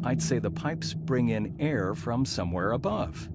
I'd say the pipes bring in air from somewhere above.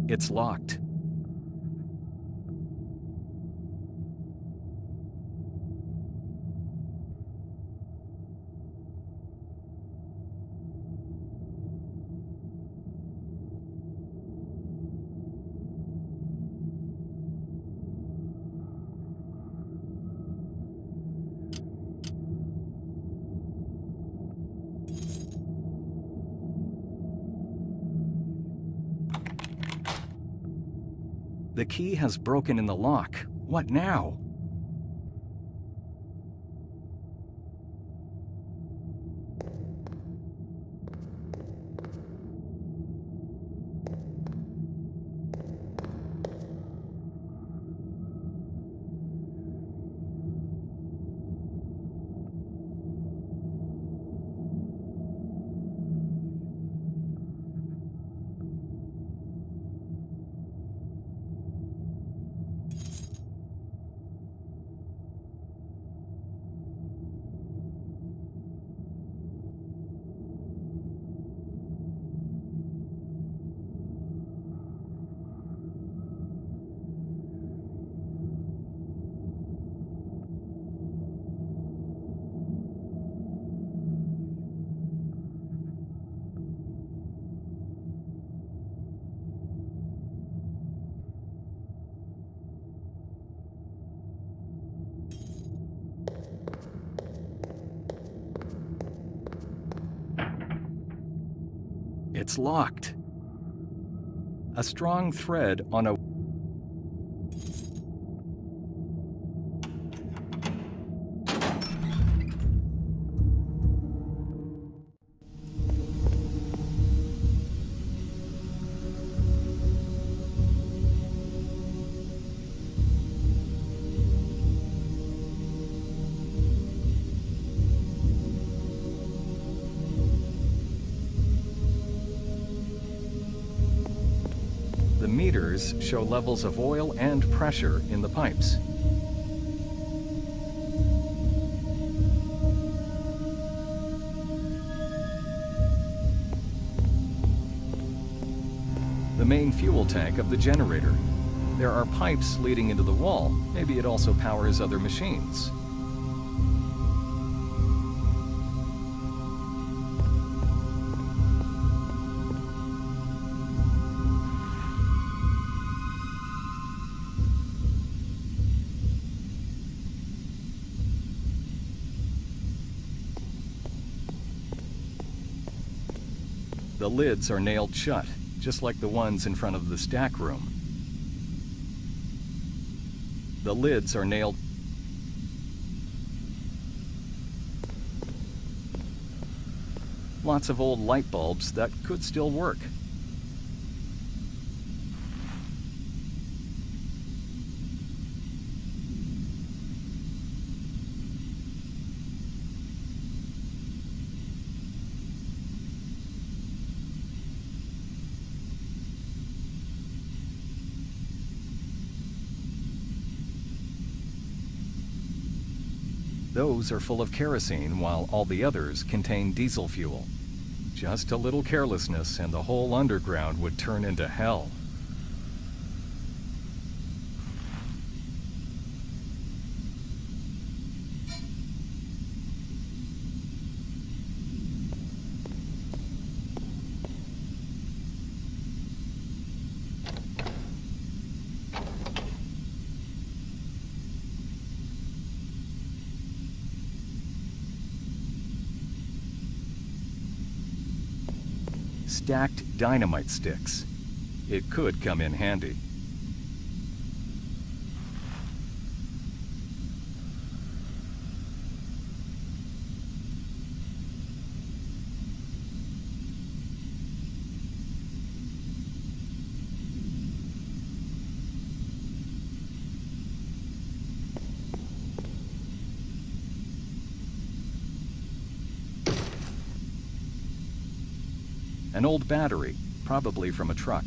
It's locked. The key has broken in the lock. What now? It's locked. A strong thread on a The meters show levels of oil and pressure in the pipes. The main fuel tank of the generator. There are pipes leading into the wall. Maybe it also powers other machines. The lids are nailed shut, just like the ones in front of the stack room. The lids are nailed. Lots of old light bulbs that could still work. Those are full of kerosene, while all the others contain diesel fuel. Just a little carelessness and the whole underground would turn into hell. stacked dynamite sticks. It could come in handy. An old battery, probably from a truck.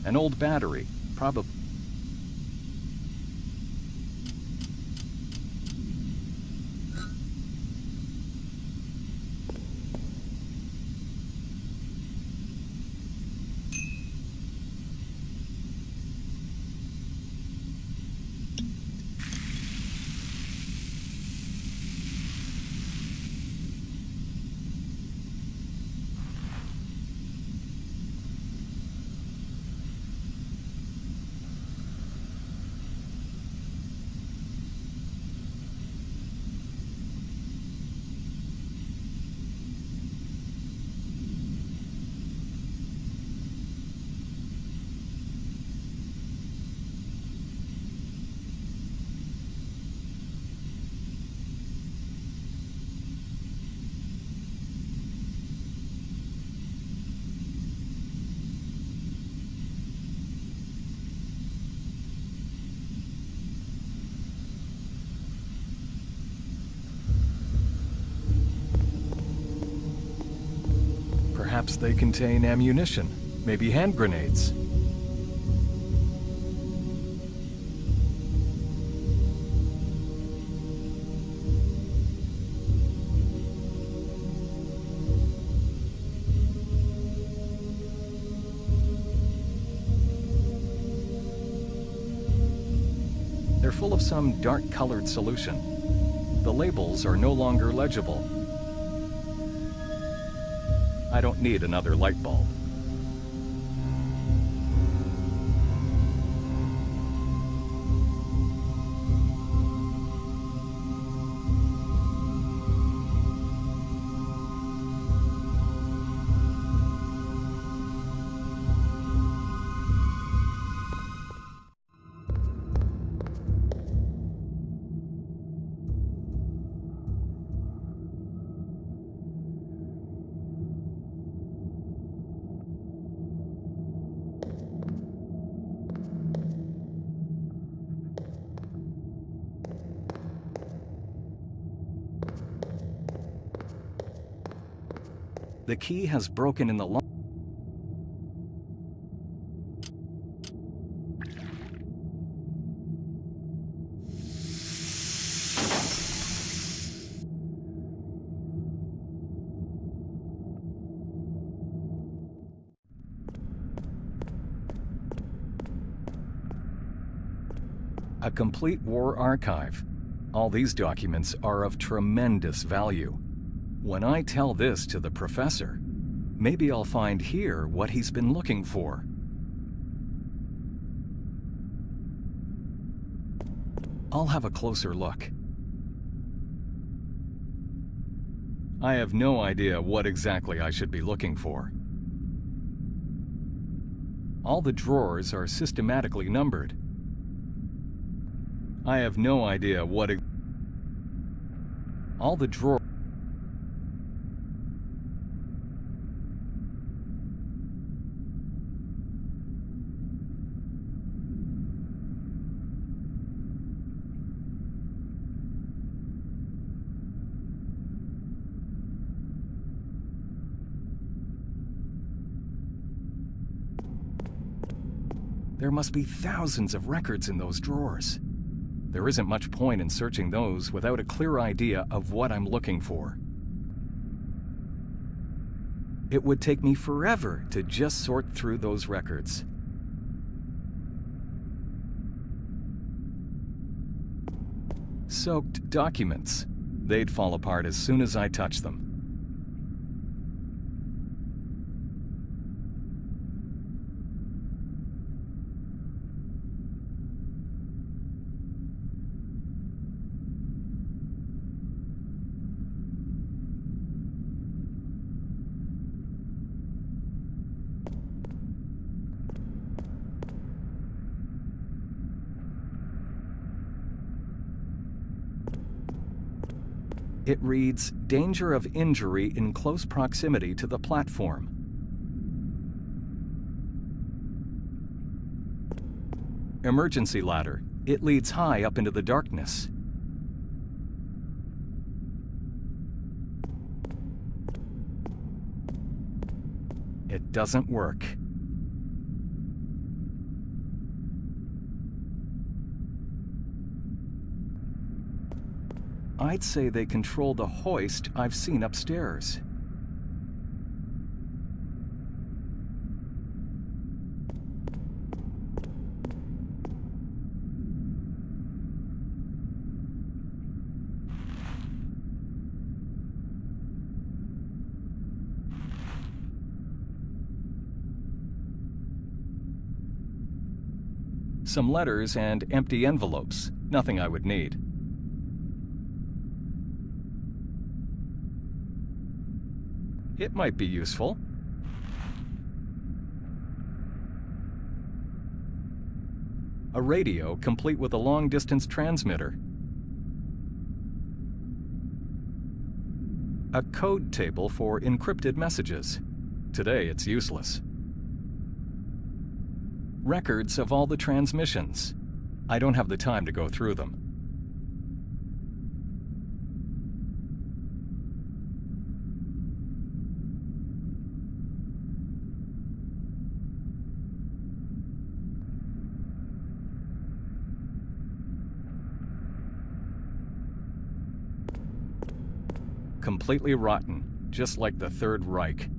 An old battery, probably. Perhaps they contain ammunition, maybe hand grenades. They're full of some dark-colored solution. The labels are no longer legible. I don't need another light bulb. The key has broken in the lock. A complete war archive. All these documents are of tremendous value. When I tell this to the professor, maybe I'll find here what he's been looking for. I'll have a closer look. I have no idea what exactly I should be looking for. All the drawers are systematically numbered. I have no idea what all the drawers. There must be thousands of records in those drawers. There isn't much point in searching those without a clear idea of what I'm looking for. It would take me forever to just sort through those records. Soaked documents. They'd fall apart as soon as I touched them. It reads, "Danger of injury in close proximity to the platform." Emergency ladder. It leads high up into the darkness. It doesn't work. I'd say they control the hoist I've seen upstairs. Some letters and empty envelopes, nothing I would need. It might be useful. A radio complete with a long-distance transmitter. A code table for encrypted messages. Today it's useless. Records of all the transmissions. I don't have the time to go through them. Completely rotten, just like the Third Reich.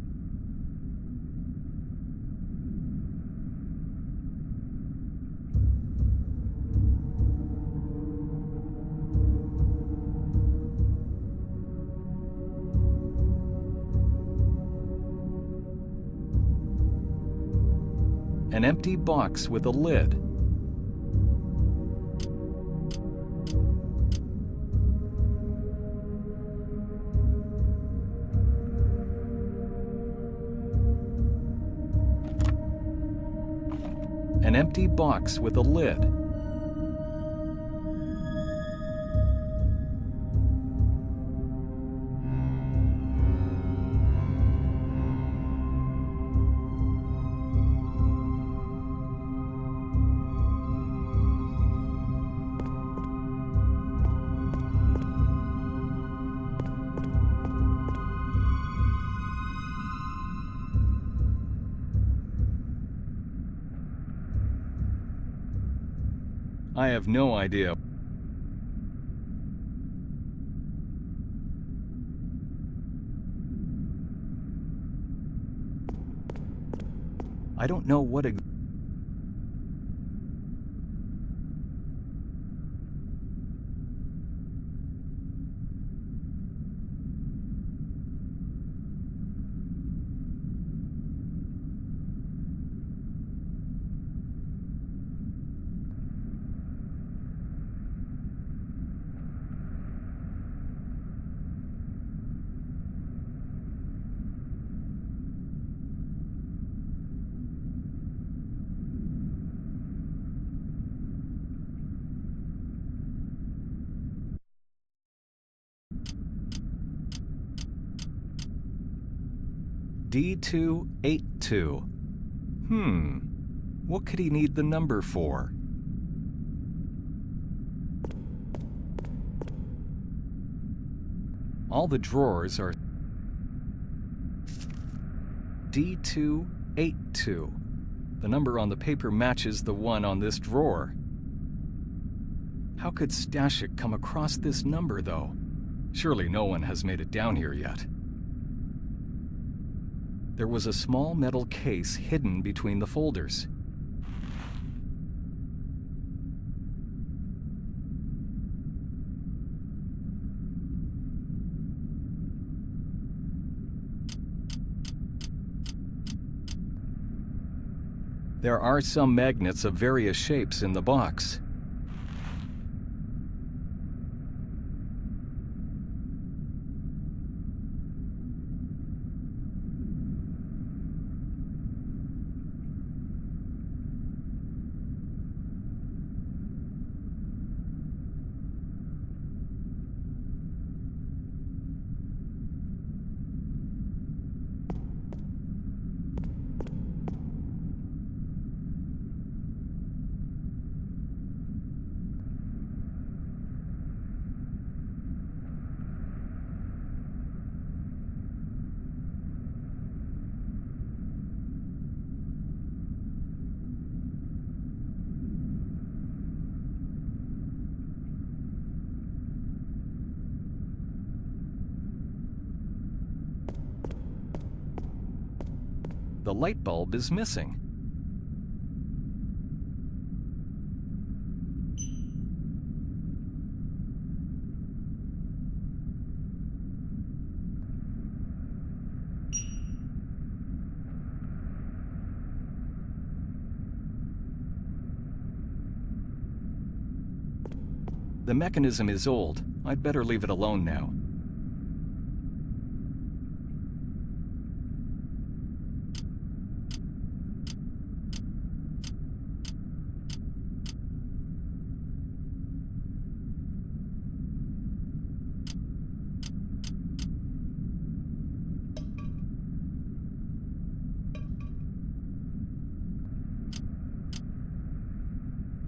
An empty box with a lid. An empty box with a lid. I have no idea. I don't know what D282. What could he need the number for? All the drawers are D282. The number on the paper matches the one on this drawer. How could Stashik come across this number, though? Surely no one has made it down here yet. There was a small metal case hidden between the folders. There are some magnets of various shapes in the box. The light bulb is missing. The mechanism is old. I'd better leave it alone now.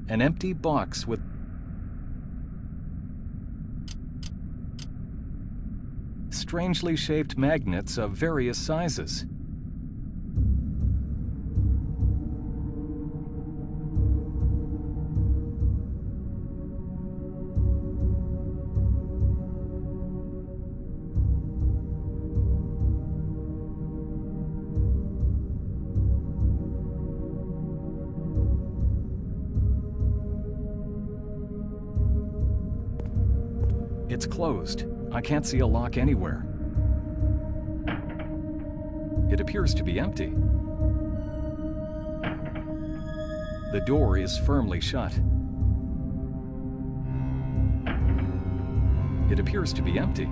An empty box with strangely shaped magnets of various sizes. It's closed. I can't see a lock anywhere. It appears to be empty. The door is firmly shut. It appears to be empty.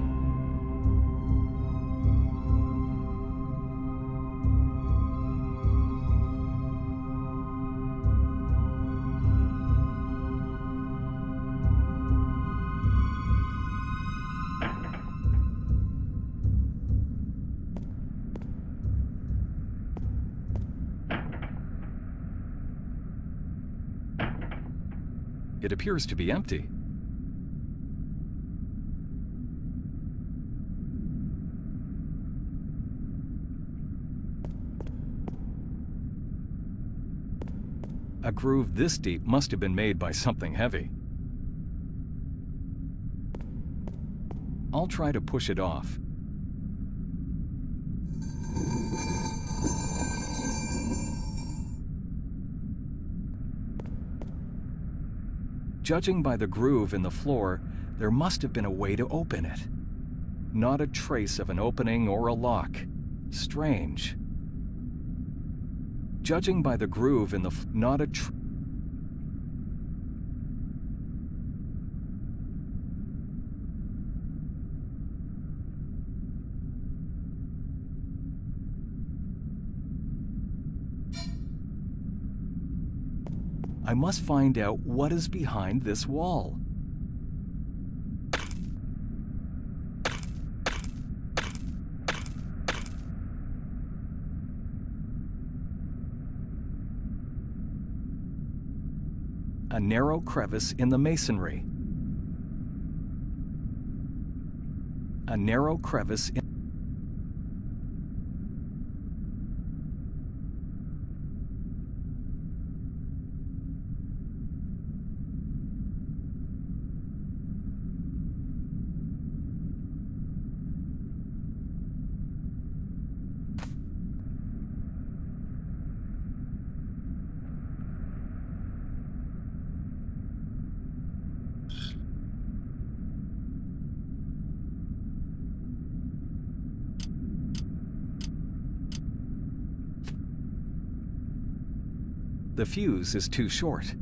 It appears to be empty. A groove this deep must have been made by something heavy. I'll try to push it off. Judging by the groove in the floor, there must have been a way to open it. Not a trace of an opening or a lock. Strange. Judging by the groove in the not a I must find out what is behind this wall. A narrow crevice in the masonry. A narrow crevice in The fuse is too short.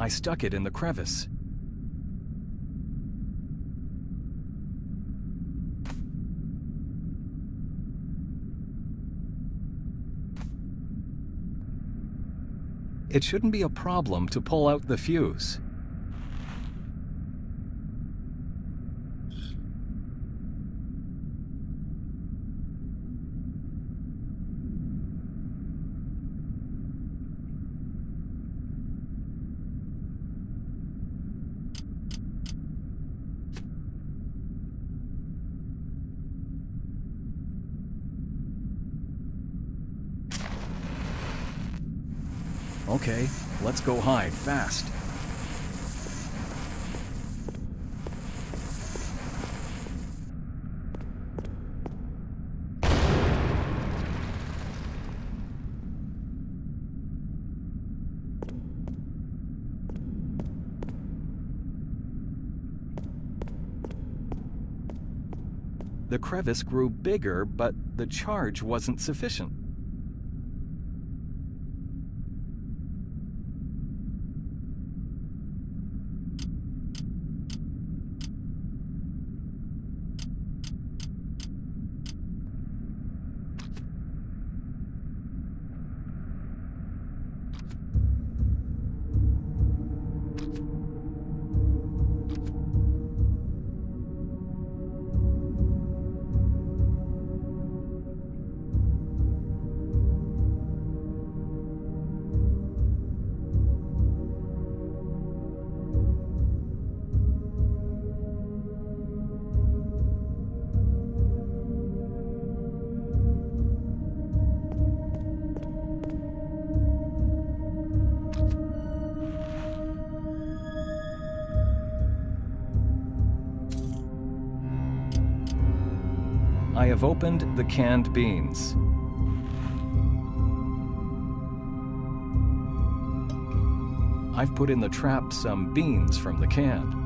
I stuck it in the crevice. It shouldn't be a problem to pull out the fuse. Okay, let's go hide fast. The crevice grew bigger, but the charge wasn't sufficient. I have opened the canned beans. I've put in the trap some beans from the can.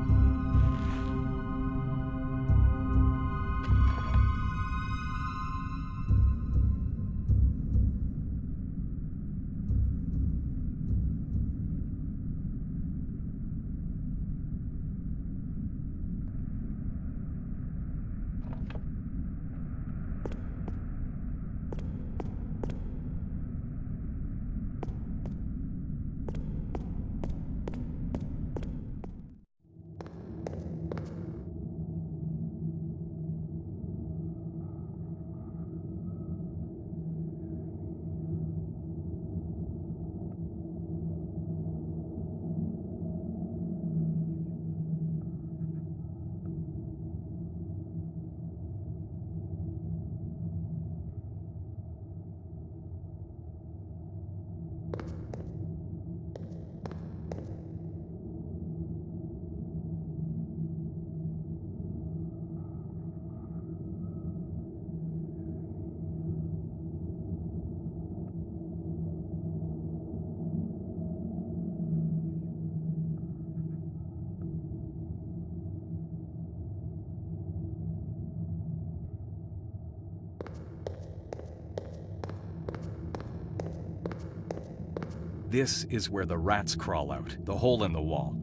This is where the rats crawl out, the hole in the wall.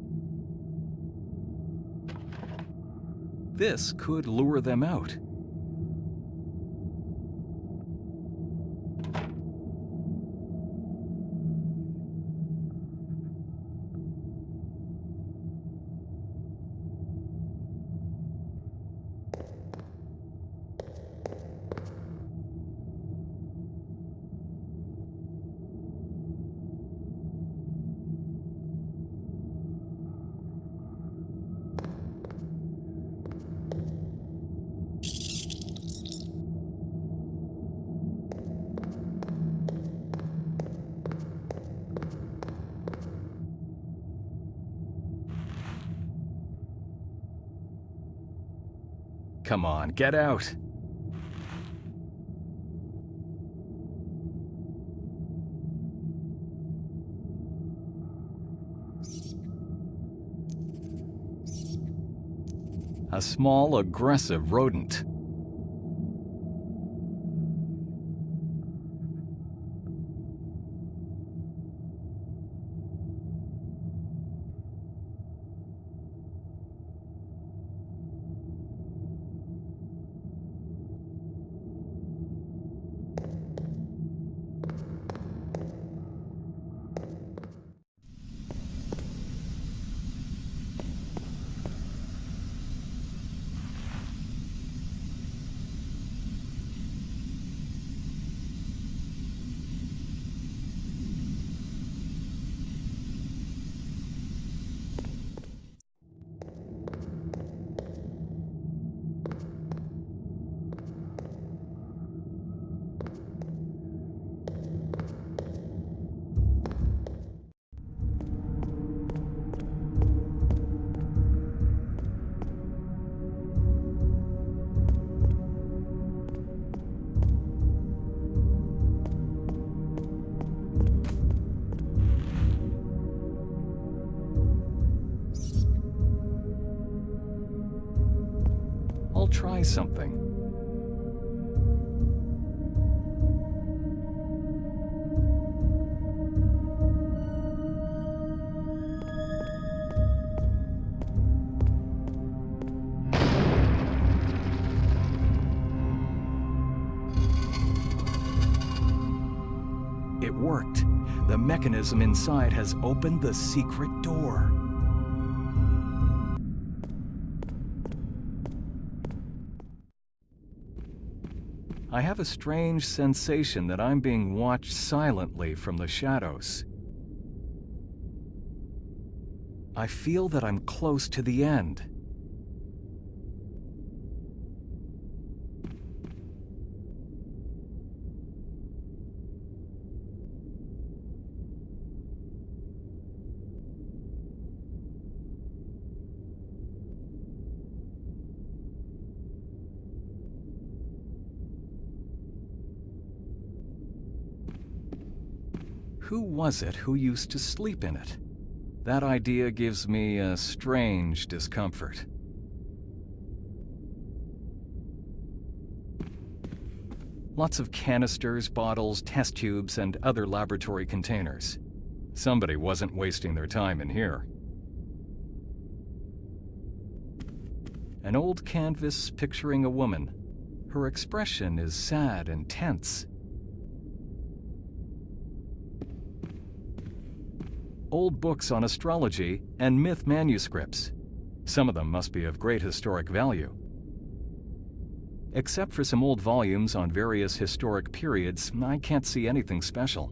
This could lure them out. Come on, get out! A small, aggressive rodent. I'll try something. It worked. The mechanism inside has opened the secret door. I have a strange sensation that I'm being watched silently from the shadows. I feel that I'm close to the end. Who was it who used to sleep in it? That idea gives me a strange discomfort. Lots of canisters, bottles, test tubes, and other laboratory containers. Somebody wasn't wasting their time in here. An old canvas picturing a woman. Her expression is sad and tense. Old books on astrology and myth manuscripts. Some of them must be of great historic value. Except for some old volumes on various historic periods, I can't see anything special.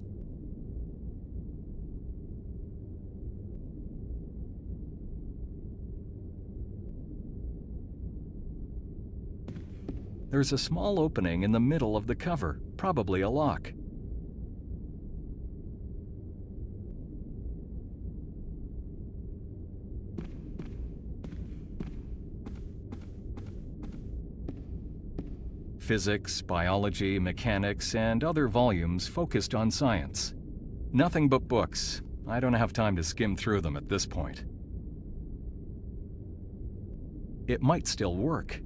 There's a small opening in the middle of the cover, probably a lock. Physics, biology, mechanics, and other volumes focused on science. Nothing but books. I don't have time to skim through them at this point. It might still work.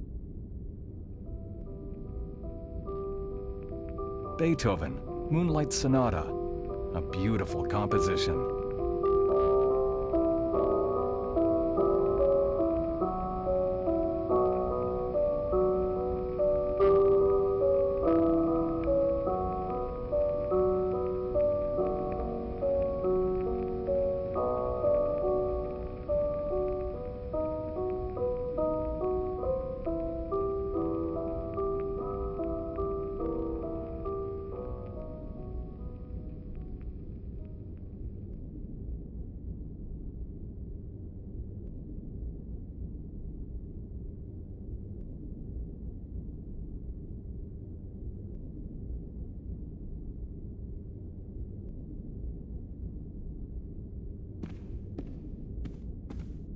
Beethoven, Moonlight Sonata. A beautiful composition.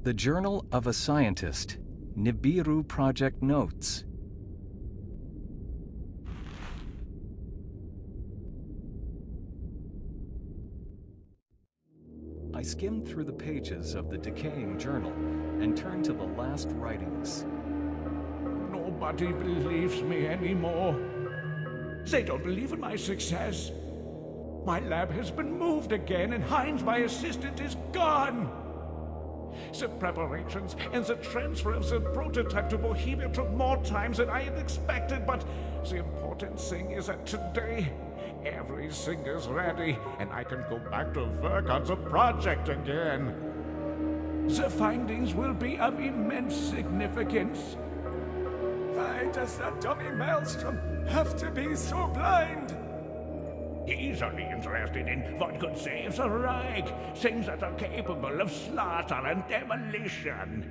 The Journal of a Scientist, NiBiRu Project Notes. I skimmed through the pages of the decaying journal and turned to the last writings. Nobody believes me anymore. They don't believe in my success. My lab has been moved again, and Heinz, my assistant, is gone. The preparations and the transfer of the prototype to Bohemia took more time than I had expected, but the important thing is that today, everything is ready, and I can go back to work on the project again. The findings will be of immense significance. Why does that dummy Maelstrom have to be so blind? He's only interested in what could save the Reich, things that are capable of slaughter and demolition.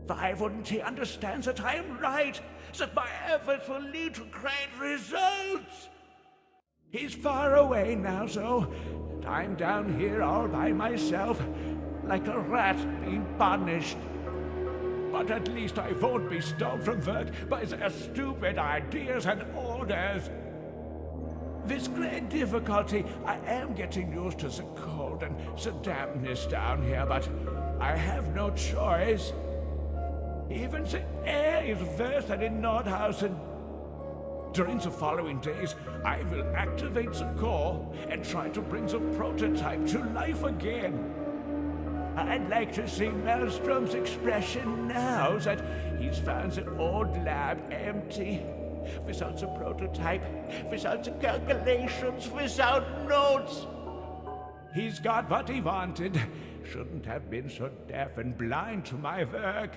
Why wouldn't he understand that I am right, that my efforts will lead to great results? He's far away now, so I'm down here all by myself, like a rat being punished. But at least I won't be stopped from work by their stupid ideas and orders. With great difficulty, I am getting used to the cold and the dampness down here, but I have no choice. Even the air is worse than in Nordhausen. During the following days, I will activate the core and try to bring the prototype to life again. I'd like to see Maelstrom's expression now that he's found the old lab empty. Without the prototype, without the calculations, without notes. He's got what he wanted. Shouldn't have been so deaf and blind to my work.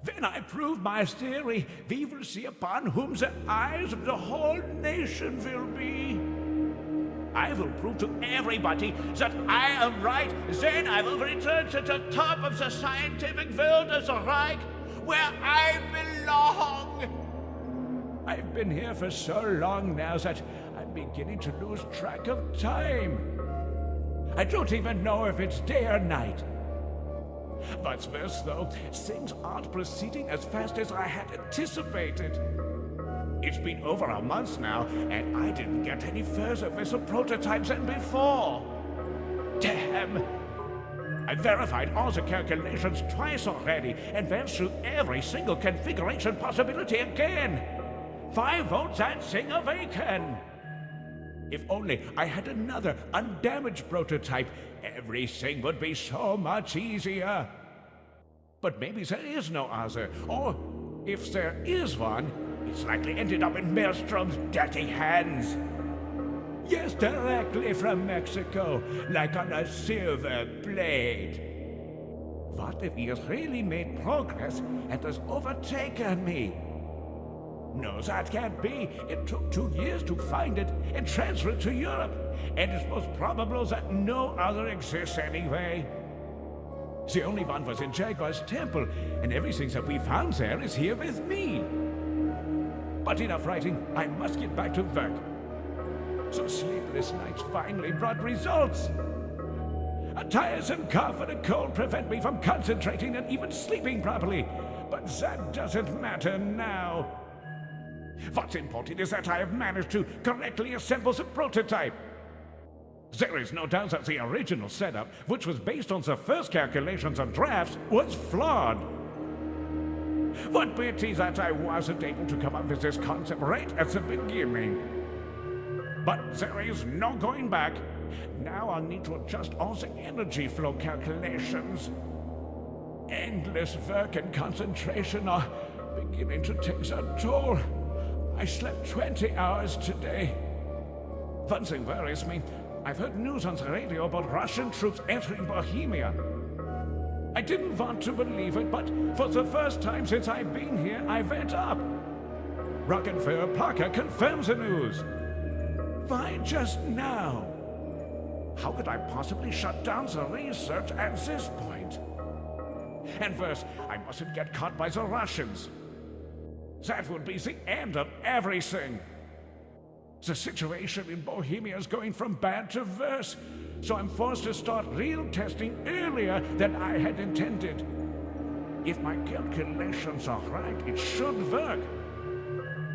When I prove my theory, we will see upon whom the eyes of the whole nation will be. I will prove to everybody that I am right. Then I will return to the top of the scientific world as a Reich, where I belong. I've been here for so long now that I'm beginning to lose track of time. I don't even know if it's day or night. What's worse, though, things aren't proceeding as fast as I had anticipated. It's been over a month now, and I didn't get any further with the prototypes than before. Damn! I verified all the calculations twice already, and went through every single configuration possibility again. Why won't that thing awaken? If only I had another undamaged prototype, everything would be so much easier. But maybe there is no other, or if there is one, it's likely ended up in Maelstrom's dirty hands. Yes, directly from Mexico, like on a silver blade. What if he has really made progress and has overtaken me? No, that can't be. It took 2 years to find it and transfer it to Europe, and it's most probable that no other exists anyway. The only one was in Jaguar's temple, and everything that we found there is here with me. But enough writing, I must get back to work. So sleepless nights finally brought results. A tiresome cough and a cold prevent me from concentrating and even sleeping properly, but that doesn't matter now. What's important is that I have managed to correctly assemble the prototype. There is no doubt that the original setup, which was based on the first calculations and drafts, was flawed. What pity that I wasn't able to come up with this concept right at the beginning. But there is no going back. Now I'll need to adjust all the energy flow calculations. Endless work and concentration are beginning to take their toll. I slept 20 hours today. One thing worries me. I've heard news on the radio about Russian troops entering Bohemia. I didn't want to believe it, but for the first time since I've been here, I went up. Rockefeller Parker confirms the news. Why just now? How could I possibly shut down the research at this point? And worse, I mustn't get caught by the Russians. That would be the end of everything. The situation in Bohemia is going from bad to worse, so I'm forced to start real testing earlier than I had intended. If my calculations are right, it should work.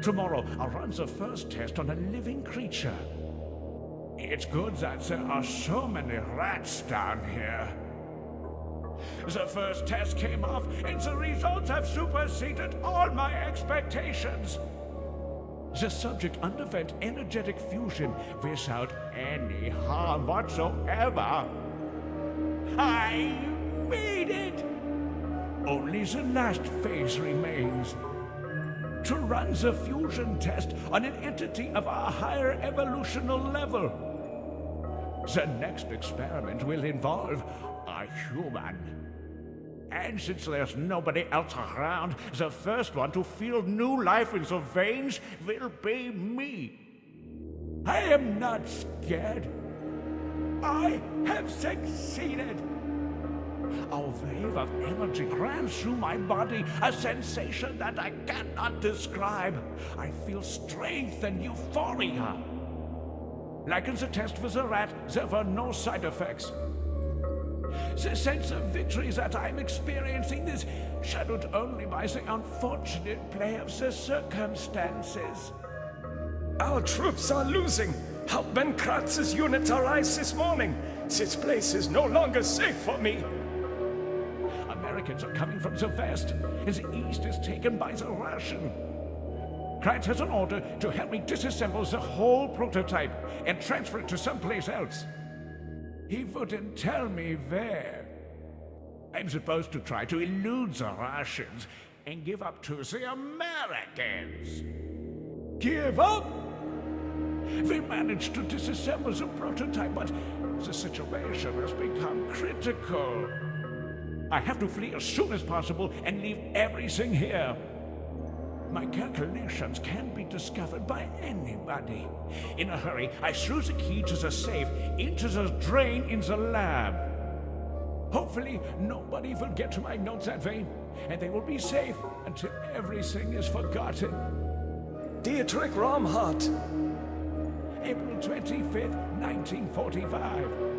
Tomorrow, I'll run the first test on a living creature. It's good that there are so many rats down here. The first test came off, and the results have superseded all my expectations. The subject underwent energetic fusion without any harm whatsoever. I made it! Only the last phase remains. To run the fusion test on an entity of a higher evolutional level. The next experiment will involve a human. And since there's nobody else around, the first one to feel new life in the veins will be me. I am not scared. I have succeeded. A wave of energy ran through my body, a sensation that I cannot describe. I feel strength and euphoria. Like in the test with the rat, there were no side effects. The sense of victory that I'm experiencing is shadowed only by the unfortunate play of the circumstances. Our troops are losing. Hauptmann Kratz's units arrived this morning. This place is no longer safe for me. Americans are coming from the west, and the east is taken by the Russian. Kratz has an order to help me disassemble the whole prototype and transfer it to someplace else. He wouldn't tell me where. I'm supposed to try to elude the Russians and give up to the Americans. Give up? We managed to disassemble the prototype, but the situation has become critical. I have to flee as soon as possible and leave everything here. My calculations can be discovered by anybody. In a hurry, I threw the key to the safe into the drain in the lab. Hopefully, nobody will get to my notes that way, and they will be safe until everything is forgotten. Dietrich Romhardt. April 25th, 1945.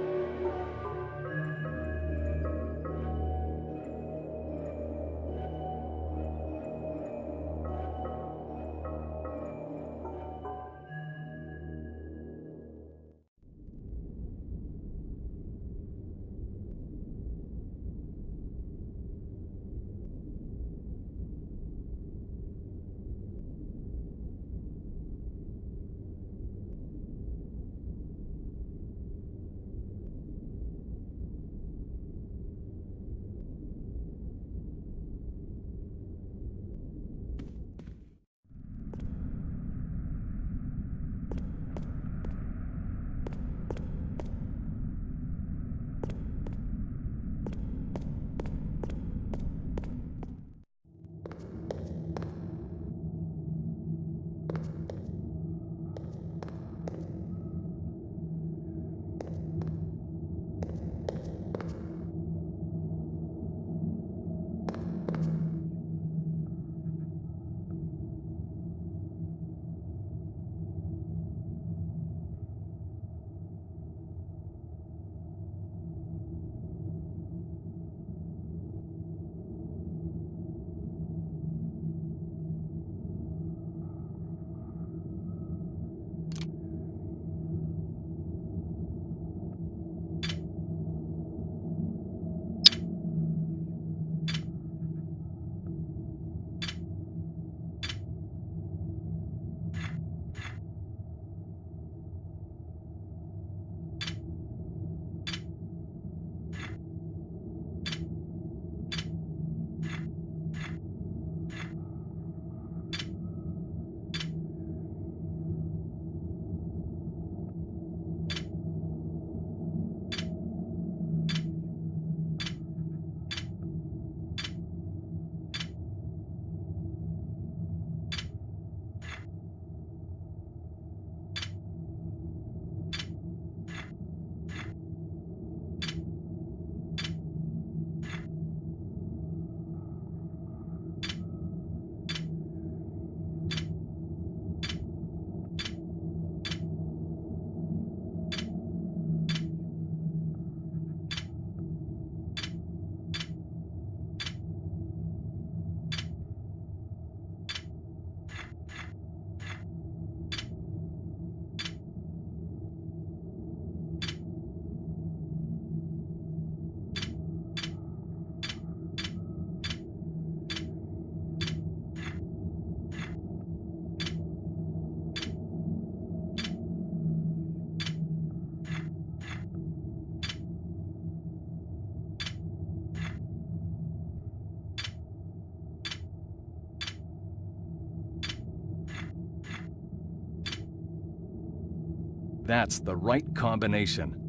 That's the right combination.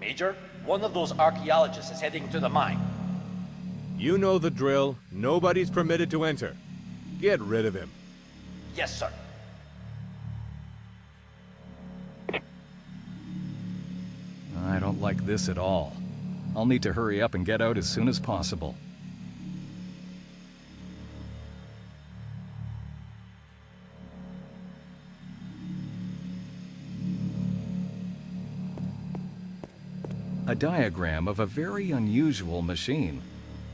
Major, one of those archaeologists is heading to the mine. You know the drill. Nobody's permitted to enter. Get rid of him. Yes, sir. I don't like this at all. I'll need to hurry up and get out as soon as possible. A diagram of a very unusual machine.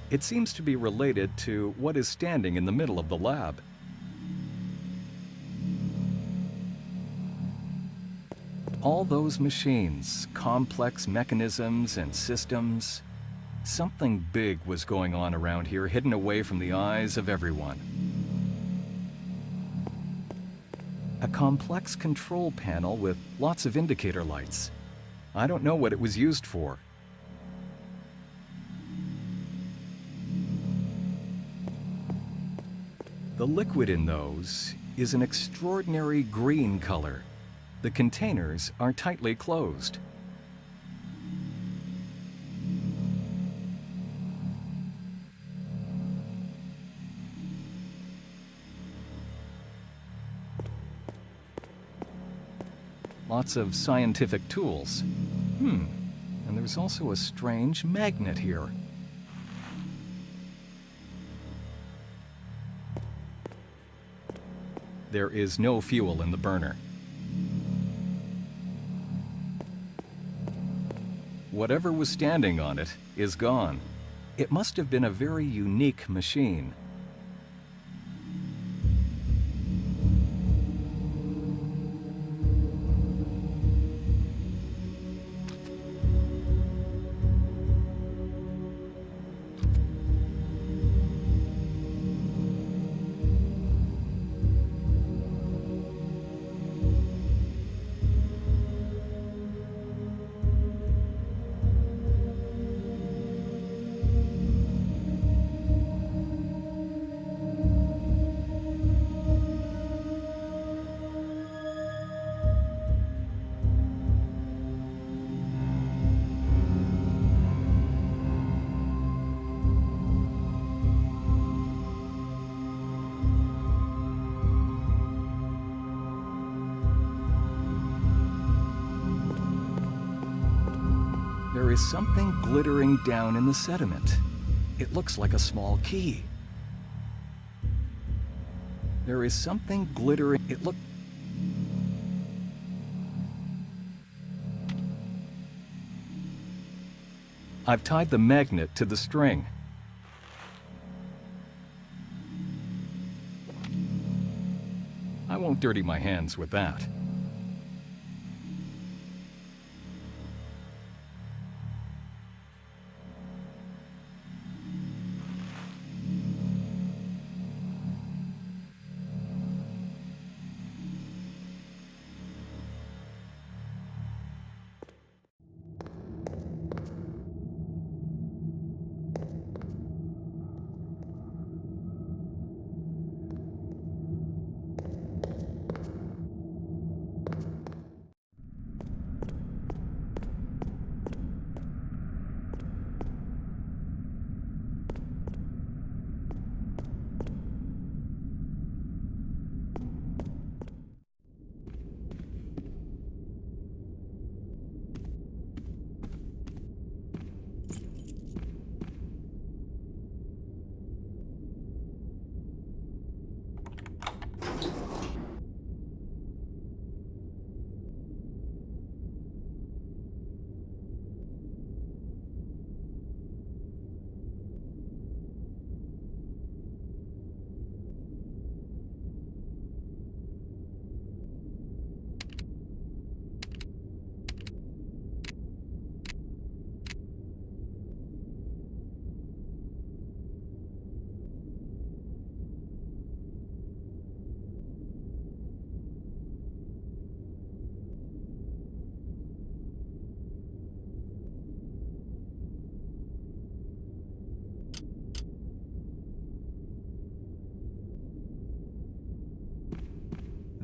It seems to be related to what is standing in the middle of the lab. All those machines, complex mechanisms and systems. Something big was going on around here, hidden away from the eyes of everyone. A complex control panel with lots of indicator lights. I don't know what it was used for. The liquid in those is an extraordinary green color. The containers are tightly closed. Lots of scientific tools. And there's also a strange magnet here. There is no fuel in the burner. Whatever was standing on it is gone. It must have been a very unique machine. There is something glittering down in the sediment. It looks like a small key. There is something glittering. I've tied the magnet to the string. I won't dirty my hands with that.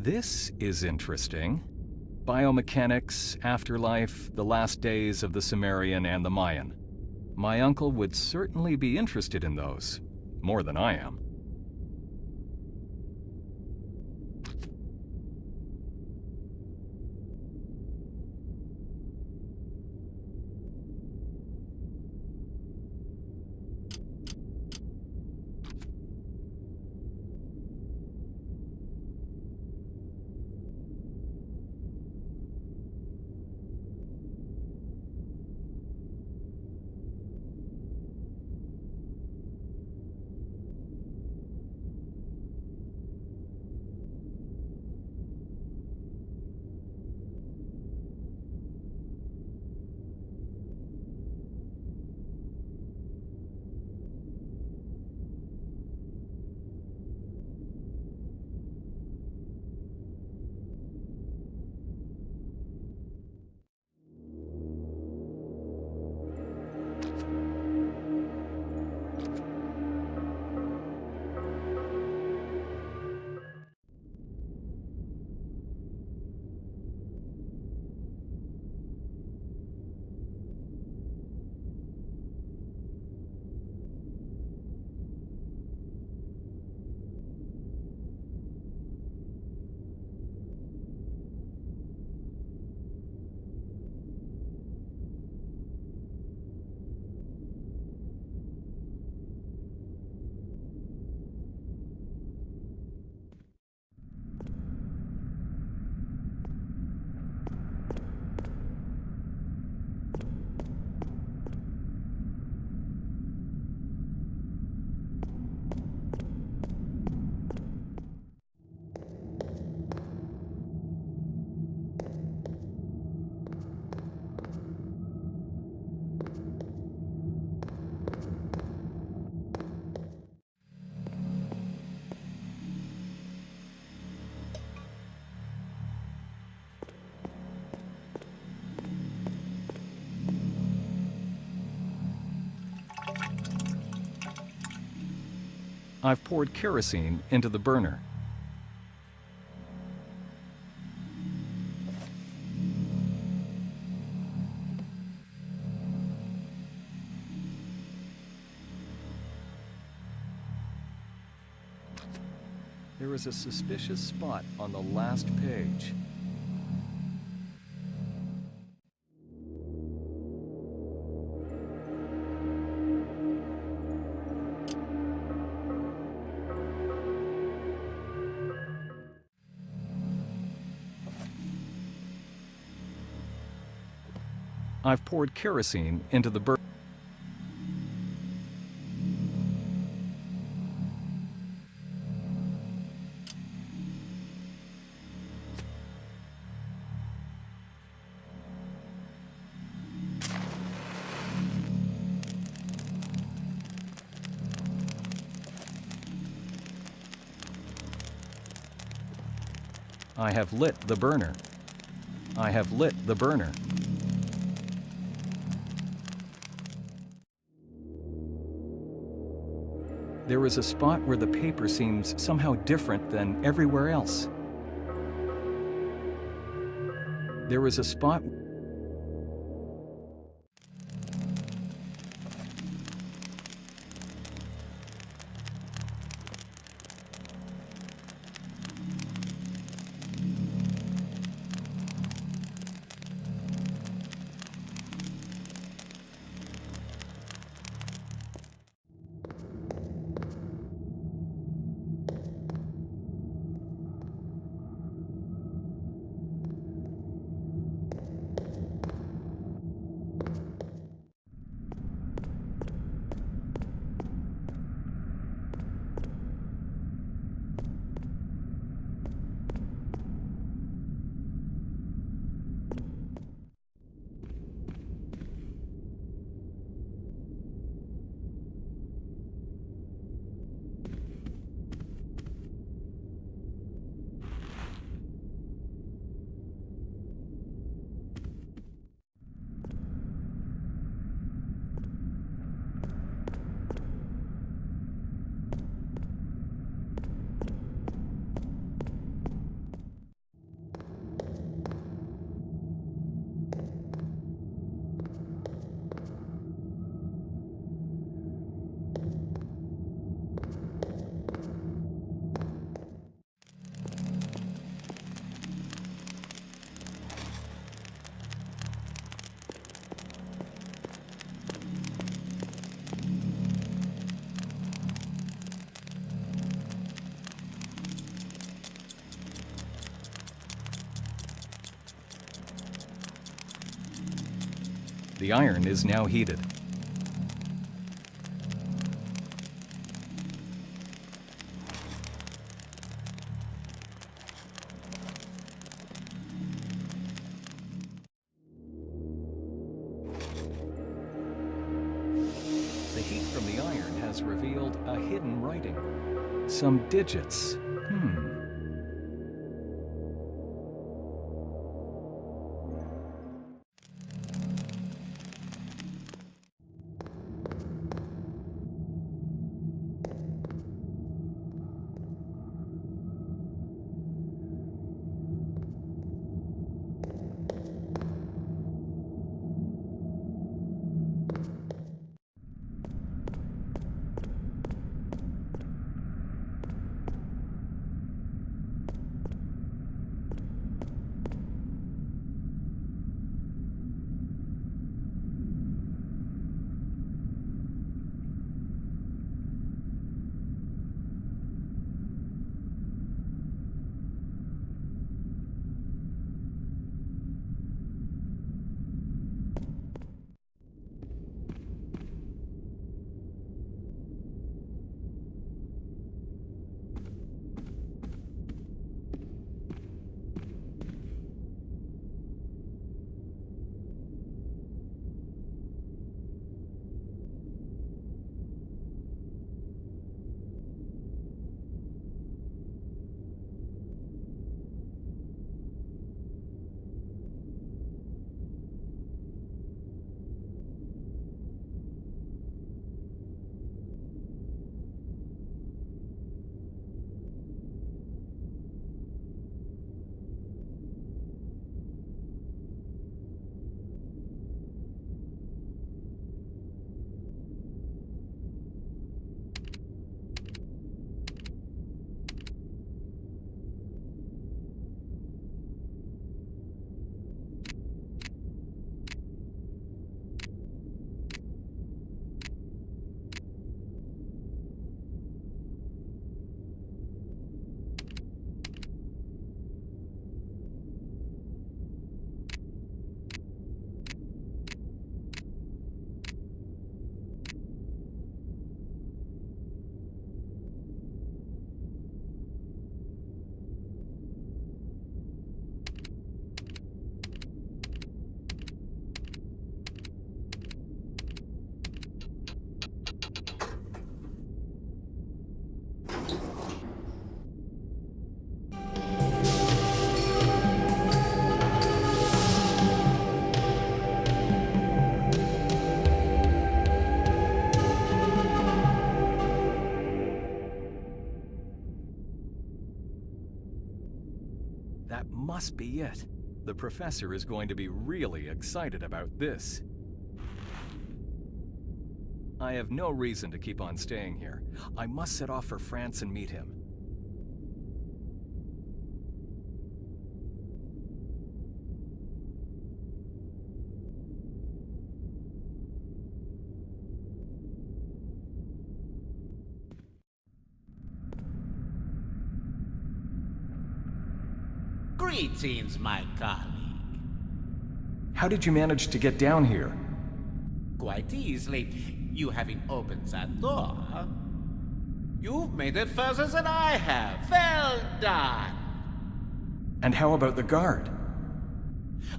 This is interesting. Biomechanics, afterlife, the last days of the Sumerian and the Mayan. My uncle would certainly be interested in those, more than I am. I've poured kerosene into the burner. There is a suspicious spot on the last page. I've poured kerosene into the burner. I have lit the burner. I have lit the burner. There is a spot where the paper seems somehow different than everywhere else. There is a spot. The iron is now heated. The heat from the iron has revealed a hidden writing. Some digits. That must be it. The professor is going to be really excited about this. I have no reason to keep on staying here. I must set off for France and meet him. Greetings, my colleague. How did you manage to get down here? Quite easily. You having opened that door, you've made it further than I have. Well done. And how about the guard?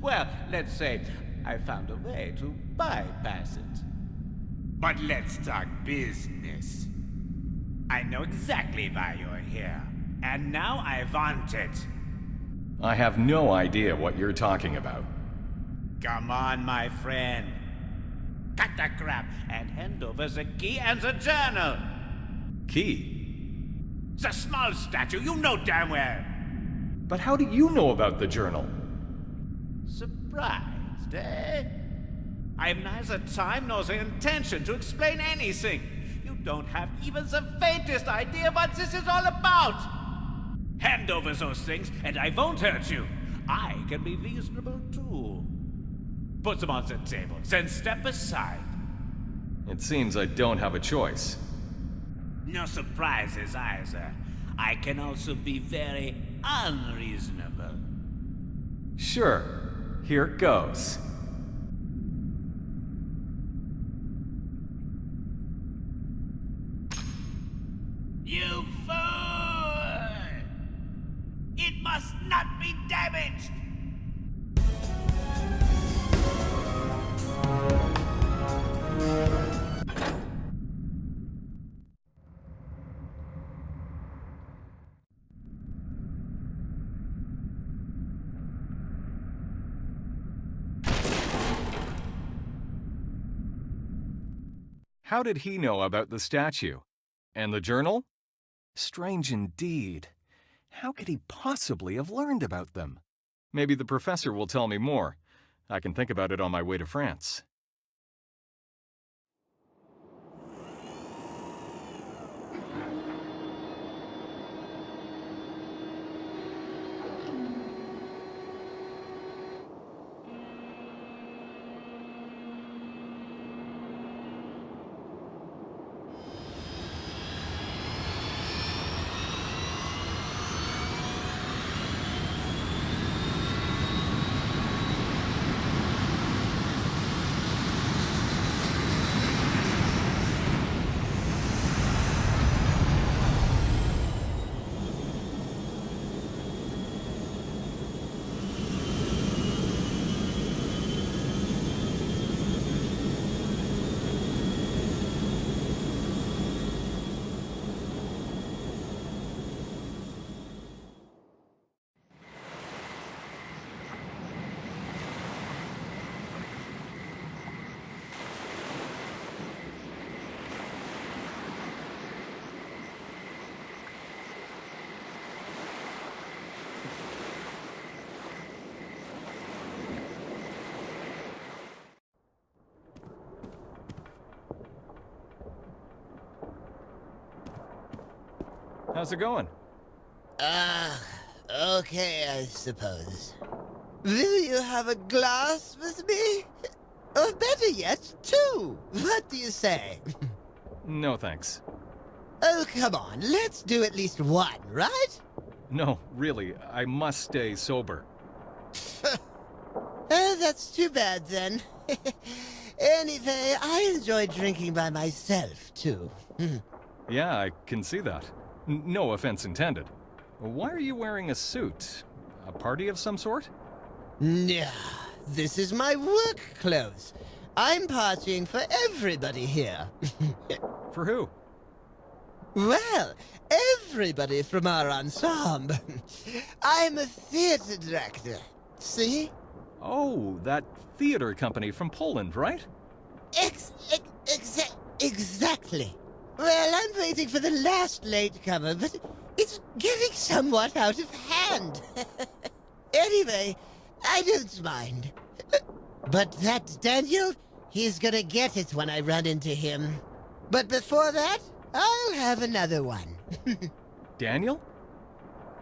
Well, let's say I found a way to bypass it. But let's talk business. I know exactly why you're here, and now I want it. I have no idea what you're talking about. Come on, my friend. Cut the crap and hand over the key and the journal. Key? The small statue, you know damn well. But how do you know about the journal? Surprised, eh? I have neither time nor the intention to explain anything. You don't have even the faintest idea what this is all about. Hand over those things and I won't hurt you. I can be reasonable too. Put them on the table, then step aside. It seems I don't have a choice. No surprises either. I can also be very unreasonable. Sure. Here goes. must not be damaged! How did he know about the statue? And the journal? Strange indeed. How could he possibly have learned about them? Maybe the professor will tell me more. I can think about it on my way to France. How's it going? Okay, I suppose. Will you have a glass with me? Or better yet, two. What do you say? No, thanks. Oh, come on, let's do at least one, right? No, really, I must stay sober. Oh, that's too bad then. Anyway, I enjoy drinking by myself, too. Yeah, I can see that. No offense intended. Why are you wearing a suit? A party of some sort? Nah, this is my work clothes. I'm partying for everybody here. For who? Well, everybody from our ensemble. I'm a theater director. See? Oh, that theater company from Poland, right? Exactly. Well, I'm waiting for the last latecomer, but it's getting somewhat out of hand. Anyway, I don't mind. But that Daniel, he's gonna get it when I run into him. But before that, I'll have another one. Daniel?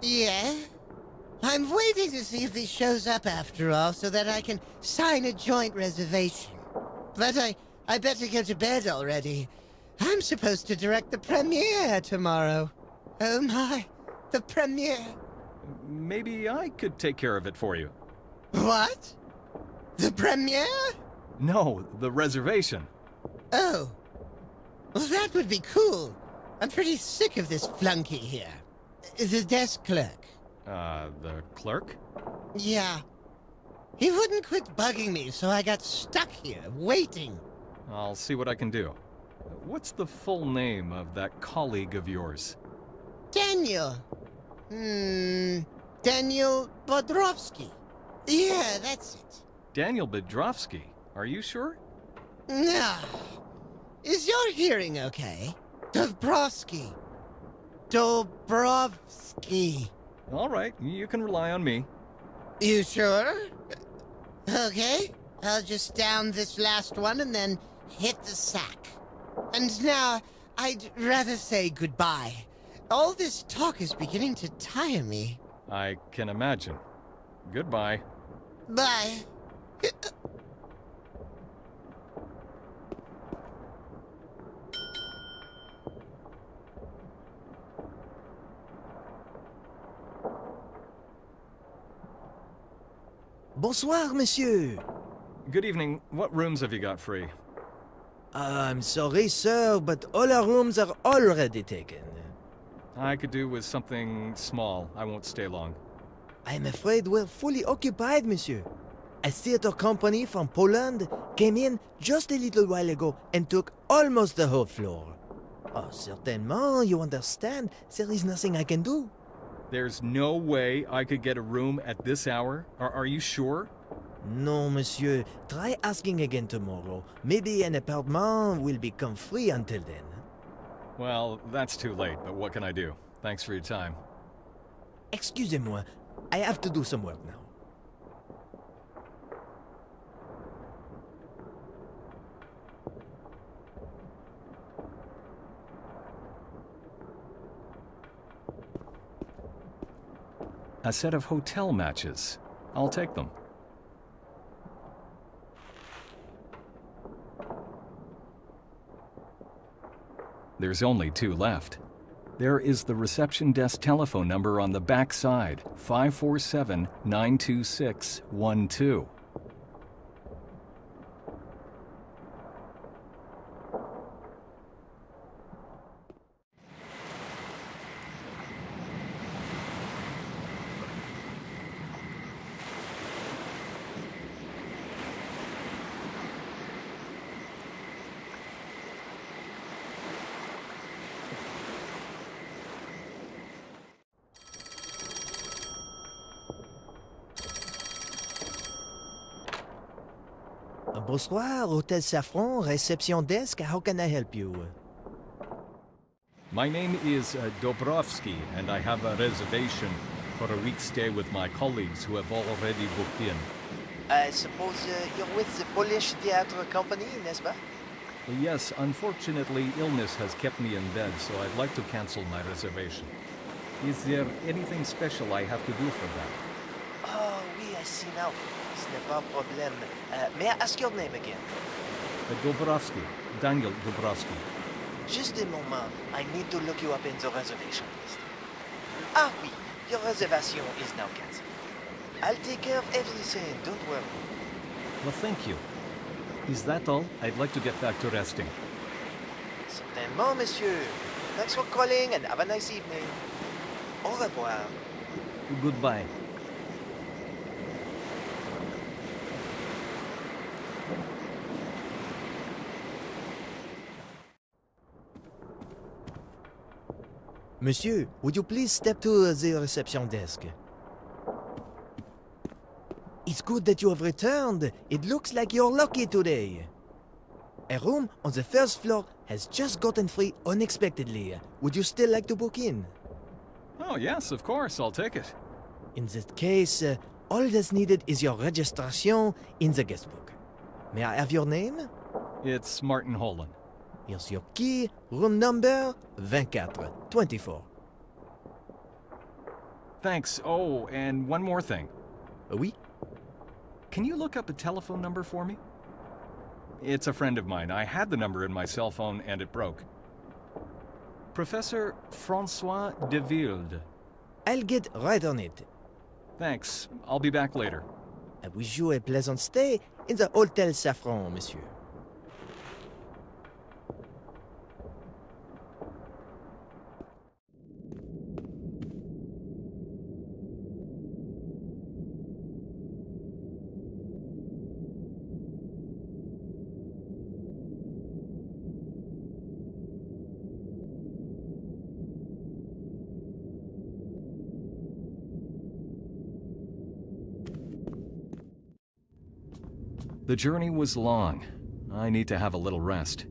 Yeah? I'm waiting to see if he shows up after all so that I can sign a joint reservation. But I better go to bed already. I'm supposed to direct the premiere tomorrow. Oh my, the premiere. Maybe I could take care of it for you. What? The premiere? No, the reservation. Oh. Well, that would be cool. I'm pretty sick of this flunky here. The desk clerk. The clerk? Yeah. He wouldn't quit bugging me, so I got stuck here, waiting. I'll see what I can do. What's the full name of that colleague of yours? Daniel. Daniel Bodrovsky. Yeah, that's it. Daniel Bedrovsky. Are you sure? Nah. Is your hearing okay? Dobrovsky. Dobrovsky. All right, you can rely on me. You sure? Okay, I'll just down this last one and then hit the sack. And now, I'd rather say goodbye. All this talk is beginning to tire me. I can imagine. Goodbye. Bye. Bonsoir, monsieur. Good evening. What rooms have you got free? I'm sorry, sir, but all our rooms are already taken. I could do with something small. I won't stay long. I'm afraid we're fully occupied, monsieur. A theater company from Poland came in just a little while ago and took almost the whole floor. Oh, certainement, you understand, there is nothing I can do. There's no way I could get a room at this hour? Are you sure? No, monsieur. Try asking again tomorrow. Maybe an apartment will become free until then. Well, that's too late, but what can I do? Thanks for your time. Excusez-moi, I have to do some work now. A set of hotel matches. I'll take them. There's only 2 left. There is the reception desk telephone number on the back side, 547-926-12. Bonsoir, Hôtel Safran, réception desk. How can I help you? My name is Dobrovsky, and I have a reservation for a week's stay with my colleagues who have already booked in. I suppose you're with the Polish theater company, n'est-ce pas? Yes, unfortunately, illness has kept me in bed, so I'd like to cancel my reservation. Is there anything special I have to do for that? Oh, oui, I see now. Ce n'est pas un problème. May I ask your name again? Dobrovsky, Daniel Dobrovsky. Just a moment. I need to look you up in the reservation list. Ah, oui. Your reservation is now cancelled. I'll take care of everything. Don't worry. Well, thank you. Is that all? I'd like to get back to resting. Certainement, monsieur. Thanks for calling and have a nice evening. Au revoir. Goodbye. Monsieur, would you please step to the reception desk? It's good that you have returned. It looks like you're lucky today. A room on the first floor has just gotten free unexpectedly. Would you still like to book in? Oh, yes, of course. I'll take it. In that case, all that's needed is your registration in the guest book. May I have your name? It's Martin Holland. Here's your key, room number 24. Thanks. Oh, and one more thing. Oui? Can you look up a telephone number for me? It's a friend of mine. I had the number in my cell phone and it broke. Professor Francois de Wilde. I'll get right on it. Thanks. I'll be back later. I wish you a pleasant stay in the Hôtel Safran, monsieur. The journey was long. I need to have a little rest.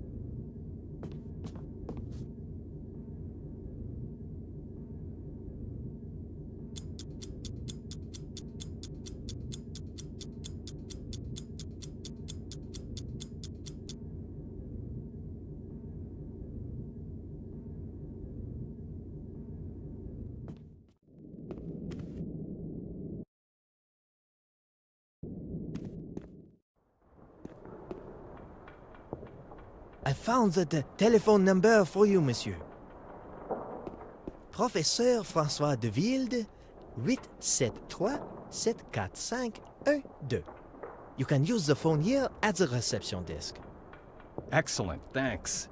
I found the telephone number for you, monsieur. Professeur François de Wilde, 873-745-12. You can use the phone here at the reception desk. Excellent, thanks.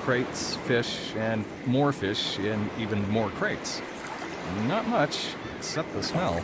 crates, fish, and more fish in even more crates. Not much, except the smell.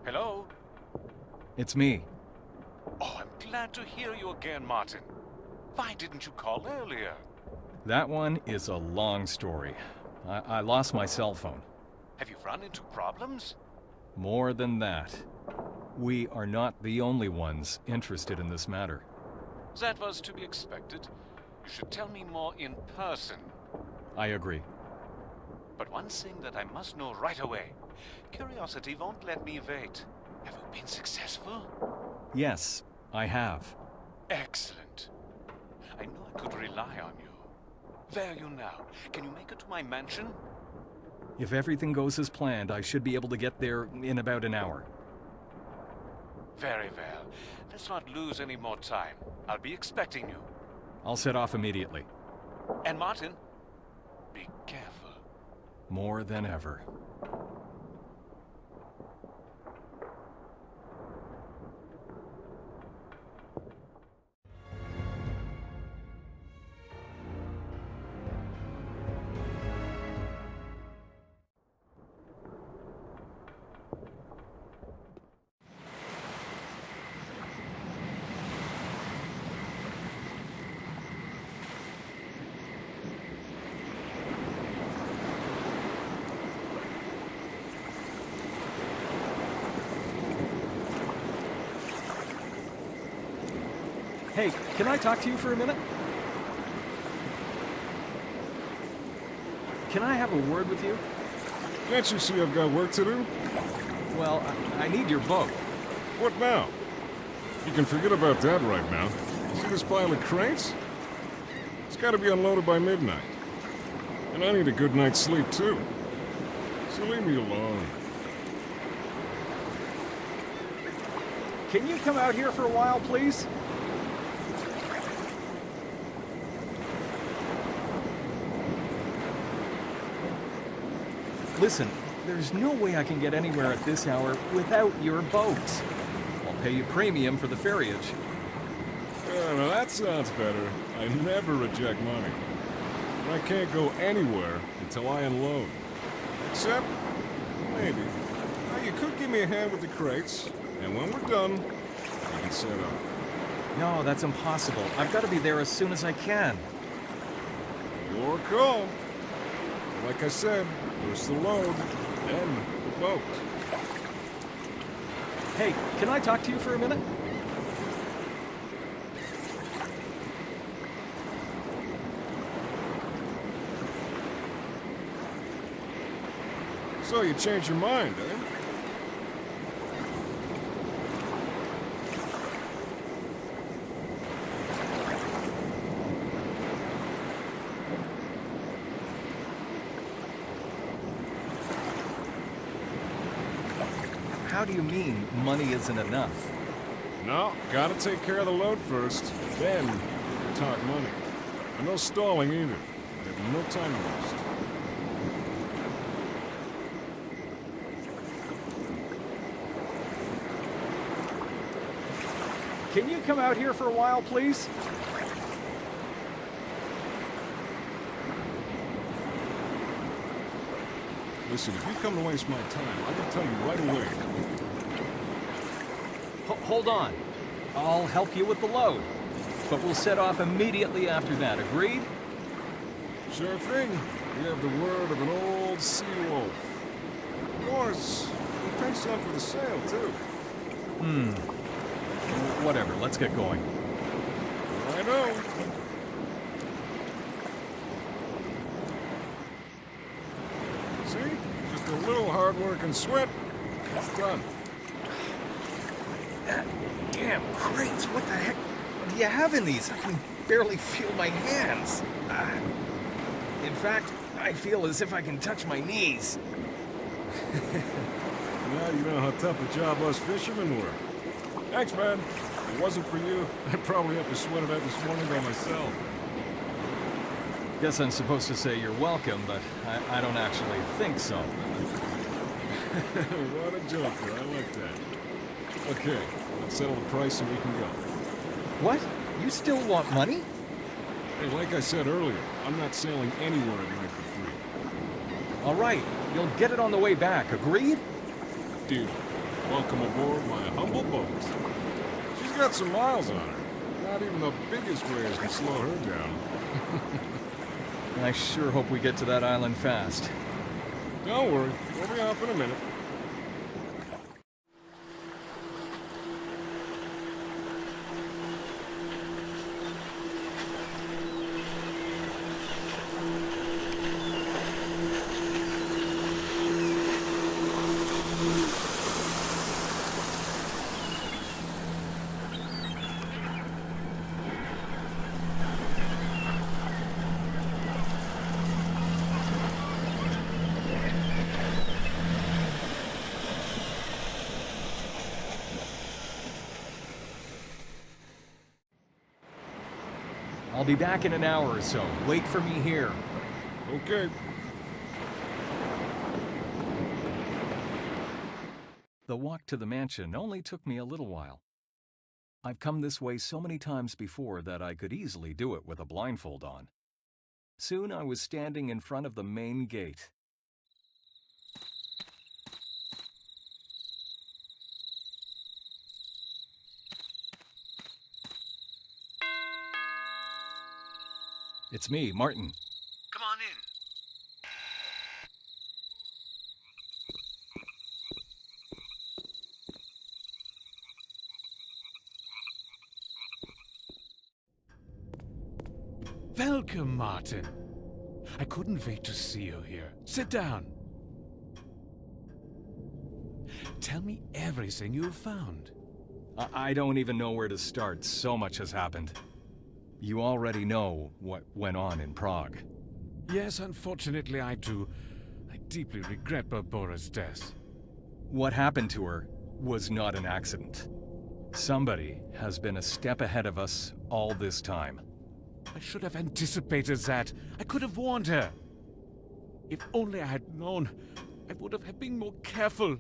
Hello? It's me. Oh, I'm glad to hear you again, Martin. Why didn't you call earlier? That one is a long story. I lost my cell phone. Have you run into problems? More than that. We are not the only ones interested in this matter. That was to be expected. You should tell me more in person. I agree. But one thing that I must know right away. Curiosity won't let me wait. Have you been successful? Yes, I have. Excellent. I know I could rely on you. Where are you now? Can you make it to my mansion? If everything goes as planned, I should be able to get there in about an hour. Very well. Let's not lose any more time. I'll be expecting you. I'll set off immediately. And Martin, be careful. More than ever. Hey, can I talk to you for a minute? Can I have a word with you? Can't you see I've got work to do? Well, I need your boat. What now? You can forget about that right now. See this pile of crates? It's gotta be unloaded by midnight. And I need a good night's sleep, too. So leave me alone. Can you come out here for a while, please? Listen, there's no way I can get anywhere at this hour without your boat. I'll pay you premium for the ferriage. Yeah, now that sounds better. I never reject money. But I can't go anywhere until I unload. Except, maybe. Now, you could give me a hand with the crates, and when we're done, we can set off. No, that's impossible. I've got to be there as soon as I can. Your call. Like I said, there's the load, and the boat. Hey, can I talk to you for a minute? So you changed your mind, eh? How do you mean money isn't enough? No, gotta take care of the load first, then we can talk money. And no stalling either. We have no time to waste. Can you come out here for a while, please? Listen, if you come to waste my time, I can tell you right away. Hold on. I'll help you with the load. But we'll set off immediately after that, agreed? Sure thing. You have the word of an old sea wolf. Of course, you pay some for the sail, too. Whatever, let's get going. I know. See? Just a little hard work and sweat. It's done. Damn crates, what the heck do you have in these? I can barely feel my hands. In fact, I feel as if I can touch my knees. Now you know how tough a job us fishermen were. Thanks, man. If it wasn't for you, I'd probably have to sweat it out this morning by myself. Guess I'm supposed to say you're welcome, but I don't actually think so. What a joker, I like that. Okay, let's settle the price and we can go. What? You still want money? Hey, like I said earlier, I'm not sailing anywhere at night for free. All right, you'll get it on the way back, agreed? Deal. Welcome aboard my humble boat. She's got some miles on her. Not even the biggest waves can slow her down. I sure hope we get to that island fast. Don't worry, we'll be off in a minute. I'll be back in an hour or so. Wait for me here. Okay. The walk to the mansion only took me a little while. I've come this way so many times before that I could easily do it with a blindfold on. Soon I was standing in front of the main gate. It's me, Martin. Come on in. Welcome, Martin. I couldn't wait to see you here. Sit down. Tell me everything you've found. I don't even know where to start. So much has happened. You already know what went on in Prague. Yes, unfortunately I do. I deeply regret Barbora's death. What happened to her was not an accident. Somebody has been a step ahead of us all this time. I should have anticipated that. I could have warned her. If only I had known, I would have been more careful.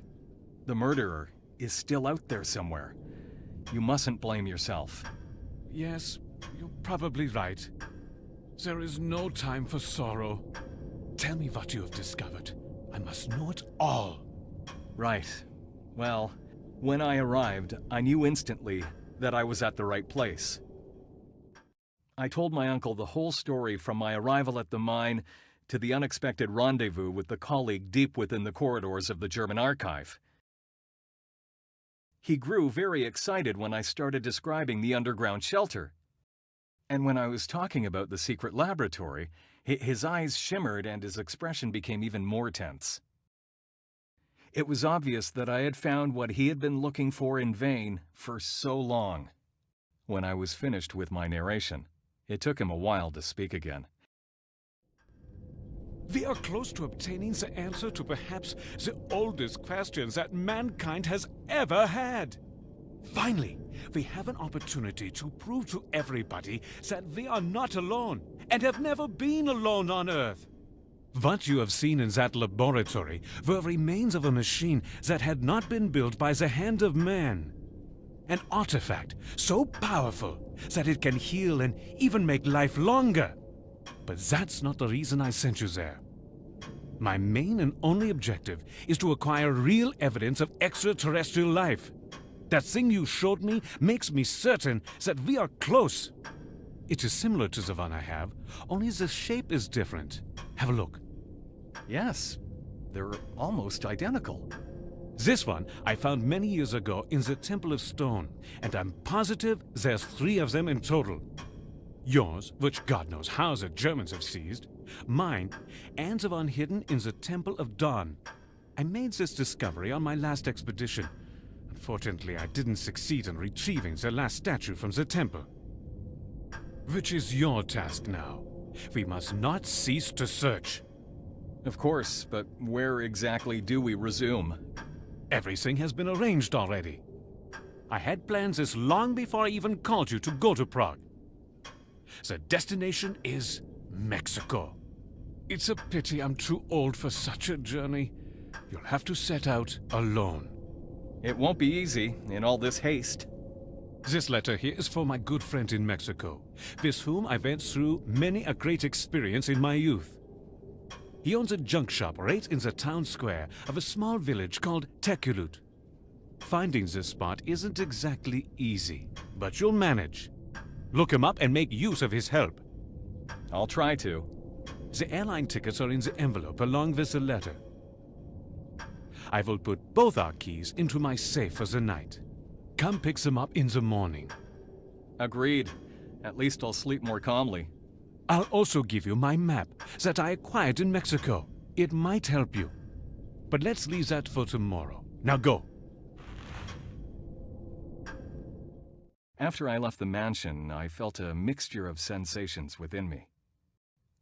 The murderer is still out there somewhere. You mustn't blame yourself. Yes, you're probably right. There is no time for sorrow. Tell me what you have discovered. I must know it all. Right. Well, when I arrived, I knew instantly that I was at the right place. I told my uncle the whole story from my arrival at the mine to the unexpected rendezvous with the colleague deep within the corridors of the German archive. He grew very excited when I started describing the underground shelter. And when I was talking about the secret laboratory, his eyes shimmered and his expression became even more tense. It was obvious that I had found what he had been looking for in vain for so long. When I was finished with my narration, it took him a while to speak again. We are close to obtaining the answer to perhaps the oldest questions that mankind has ever had. Finally, we have an opportunity to prove to everybody that we are not alone and have never been alone on Earth. What you have seen in that laboratory were remains of a machine that had not been built by the hand of man. An artifact so powerful that it can heal and even make life longer. But that's not the reason I sent you there. My main and only objective is to acquire real evidence of extraterrestrial life. That thing you showed me makes me certain that we are close. It is similar to the one I have, only the shape is different. Have a look. Yes, they're almost identical. This one I found many years ago in the Temple of Stone, and I'm positive there's 3 of them in total. Yours, which God knows how the Germans have seized, mine, and the one hidden in the Temple of Dawn. I made this discovery on my last expedition. Unfortunately, I didn't succeed in retrieving the last statue from the temple. Which is your task now. We must not cease to search. Of course, but where exactly do we resume? Everything has been arranged already. I had plans this long before I even called you to go to Prague. The destination is Mexico. It's a pity I'm too old for such a journey. You'll have to set out alone. It won't be easy in all this haste. This letter here is for my good friend in Mexico, with whom I went through many a great experience in my youth. He owns a junk shop right in the town square of a small village called Teculut. Finding this spot isn't exactly easy, but you'll manage. Look him up and make use of his help. I'll try to. The airline tickets are in the envelope along with the letter. I will put both our keys into my safe for the night. Come pick them up in the morning. Agreed. At least I'll sleep more calmly. I'll also give you my map that I acquired in Mexico. It might help you. But let's leave that for tomorrow. Now go. After I left the mansion, I felt a mixture of sensations within me.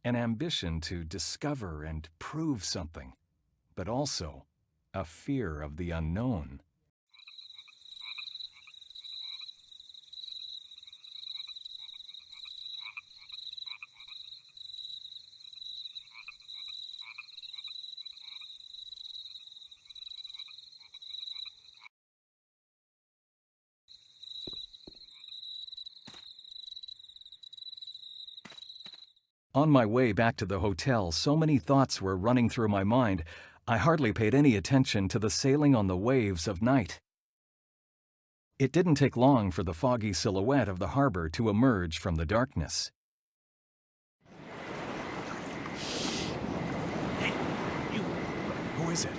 An ambition to discover and prove something, but also a fear of the unknown. On my way back to the hotel, so many thoughts were running through my mind, I hardly paid any attention to the sailing on the waves of night. It didn't take long for the foggy silhouette of the harbor to emerge from the darkness. Hey, you! Who is it?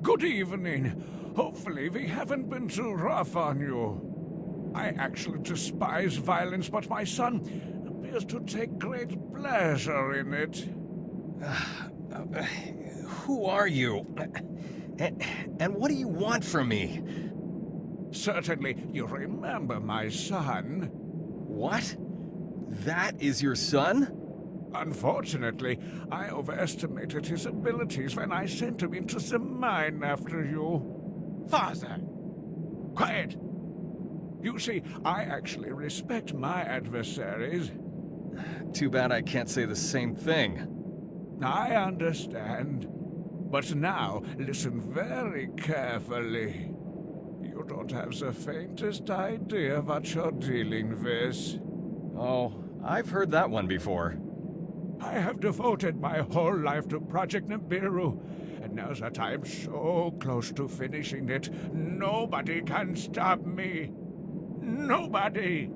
Good evening. Hopefully we haven't been too rough on you. I actually despise violence, but my son appears to take great pleasure in it. Who are you? And what do you want from me? Certainly you remember my son. What? That is your son? Unfortunately, I overestimated his abilities when I sent him into the mine after you. Father! Quiet! You see, I actually respect my adversaries. Too bad I can't say the same thing. I understand. But now, listen very carefully. You don't have the faintest idea what you're dealing with. Oh, I've heard that one before. I have devoted my whole life to Project NiBiRu, and now that I'm so close to finishing it, nobody can stop me. Nobody!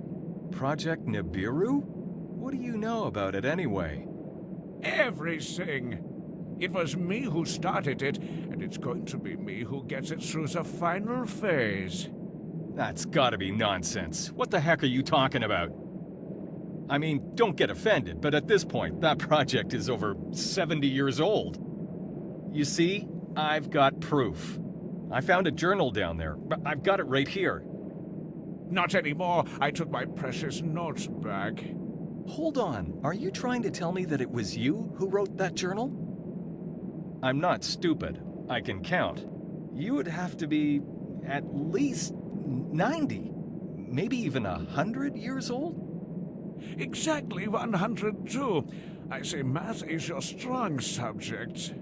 Project NiBiRu? What do you know about it anyway? Everything! It was me who started it, and it's going to be me who gets it through the final phase. That's gotta be nonsense. What the heck are you talking about? I mean, don't get offended, but at this point, that project is over 70 years old. You see, I've got proof. I found a journal down there. I've got it right here. Not anymore. I took my precious notes back. Hold on. Are you trying to tell me that it was you who wrote that journal? I'm not stupid. I can count. You would have to be at least 90, maybe even 100 years old? Exactly 102. I say math is your strong subject.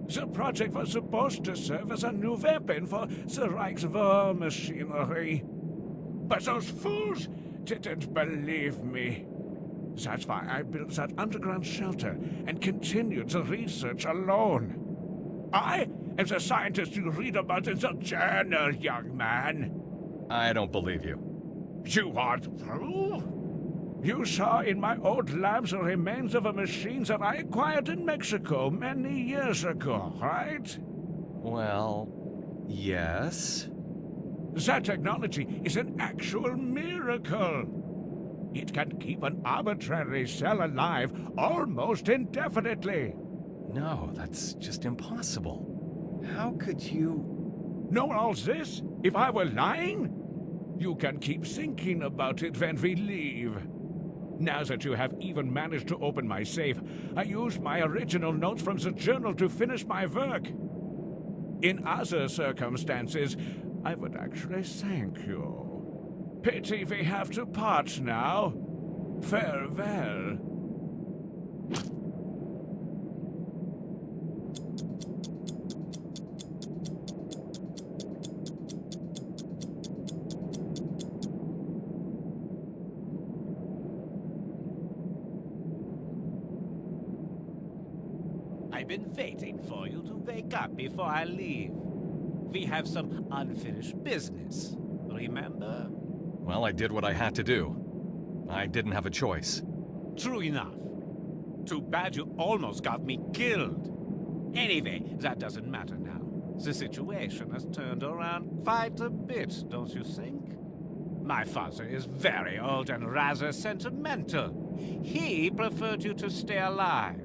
The project was supposed to serve as a new weapon for the Reich's war machinery. But those fools didn't believe me. That's why I built that underground shelter and continued the research alone. I am the scientist you read about in the journal, young man. I don't believe you. You want proof? You saw in my old labs the remains of a machine that I acquired in Mexico many years ago, right? Well, yes. That technology is an actual miracle. It can keep an arbitrary cell alive almost indefinitely. No, that's just impossible. How could you... Know all this? If I were lying? You can keep thinking about it when we leave. Now that you have even managed to open my safe, I used my original notes from the journal to finish my work. In other circumstances, I would actually thank you. Pity we have to part now. Farewell. I've been waiting for you to wake up before I leave. We have some unfinished business, remember? Well, I did what I had to do. I didn't have a choice. True enough. Too bad you almost got me killed. Anyway, that doesn't matter now. The situation has turned around quite a bit, don't you think? My father is very old and rather sentimental. He preferred you to stay alive.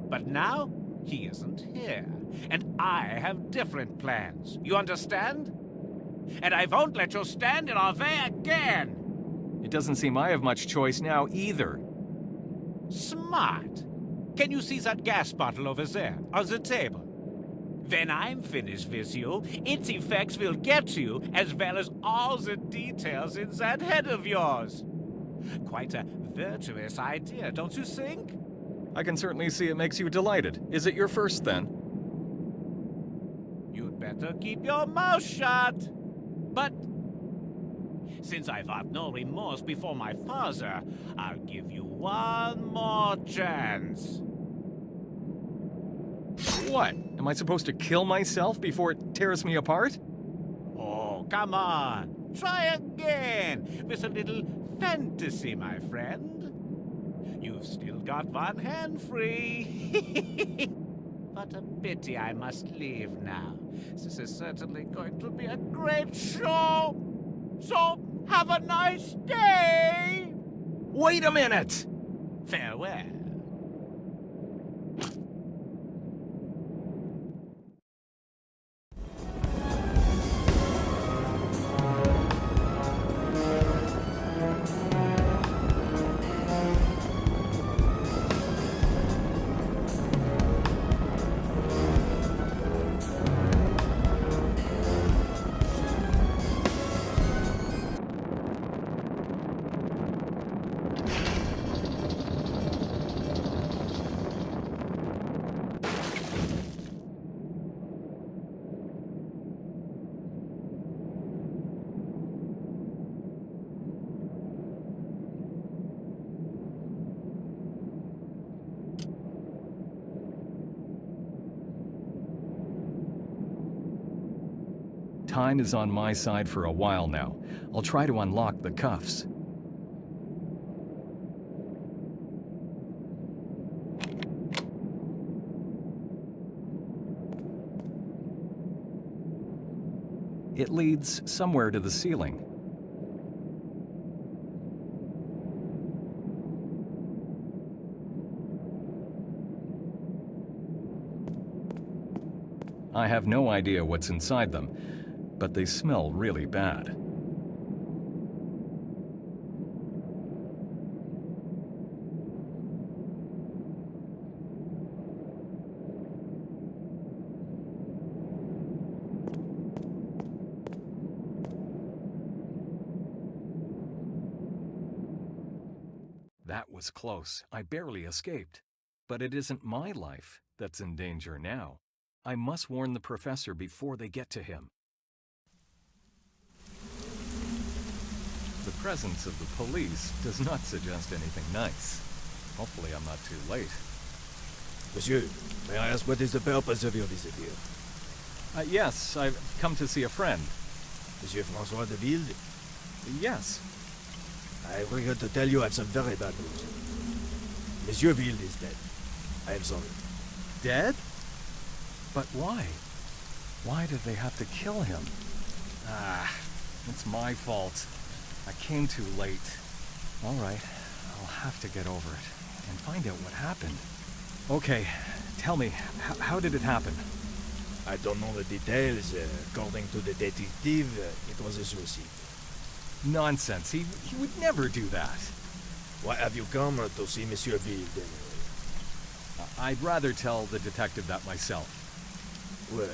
But now, he isn't here. And I have different plans. You understand? And I won't let you stand in our way again! It doesn't seem I have much choice now either. Smart. Can you see that gas bottle over there, on the table? When I'm finished with you, its effects will get to you, as well as all the details in that head of yours. Quite a virtuous idea, don't you think? I can certainly see it makes you delighted. Is it your first, then? You'd better keep your mouth shut. But since I felt no remorse before my father, I'll give you one more chance. What? Am I supposed to kill myself before it tears me apart? Oh, come on. Try again, with a little fantasy, my friend. You've still got one hand free. What a pity I must leave now. This is certainly going to be a great show. So, have a nice day! Wait a minute! Farewell. Time is on my side for a while now. I'll try to unlock the cuffs. It leads somewhere to the ceiling. I have no idea what's inside them, but they smell really bad. That was close. I barely escaped. But it isn't my life that's in danger now. I must warn the professor before they get to him. The presence of the police does not suggest anything nice. Hopefully I'm not too late. Monsieur, may I ask what is the purpose of your visit here? Yes, I've come to see a friend. Monsieur François de Ville? Yes. I regret to tell you I have some very bad news. Monsieur Ville is dead. I am sorry. Dead? But why? Why did they have to kill him? It's my fault. I came too late. All right, I'll have to get over it and find out what happened. Okay, tell me, how did it happen? I don't know the details. According to the detective, it was a suicide. Nonsense. He would never do that. Why have you come to see Monsieur Ville, anyway? I'd rather tell the detective that myself. Well,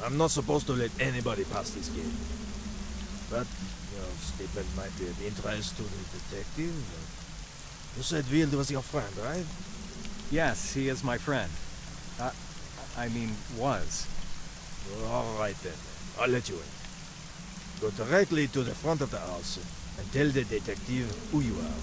I'm not supposed to let anybody pass this gate. But your statement might be of interest to the detective. You said Ville was your friend, right? Yes, he is my friend. I mean, was. All right then. I'll let you in. Go directly to the front of the house and tell the detective who you are.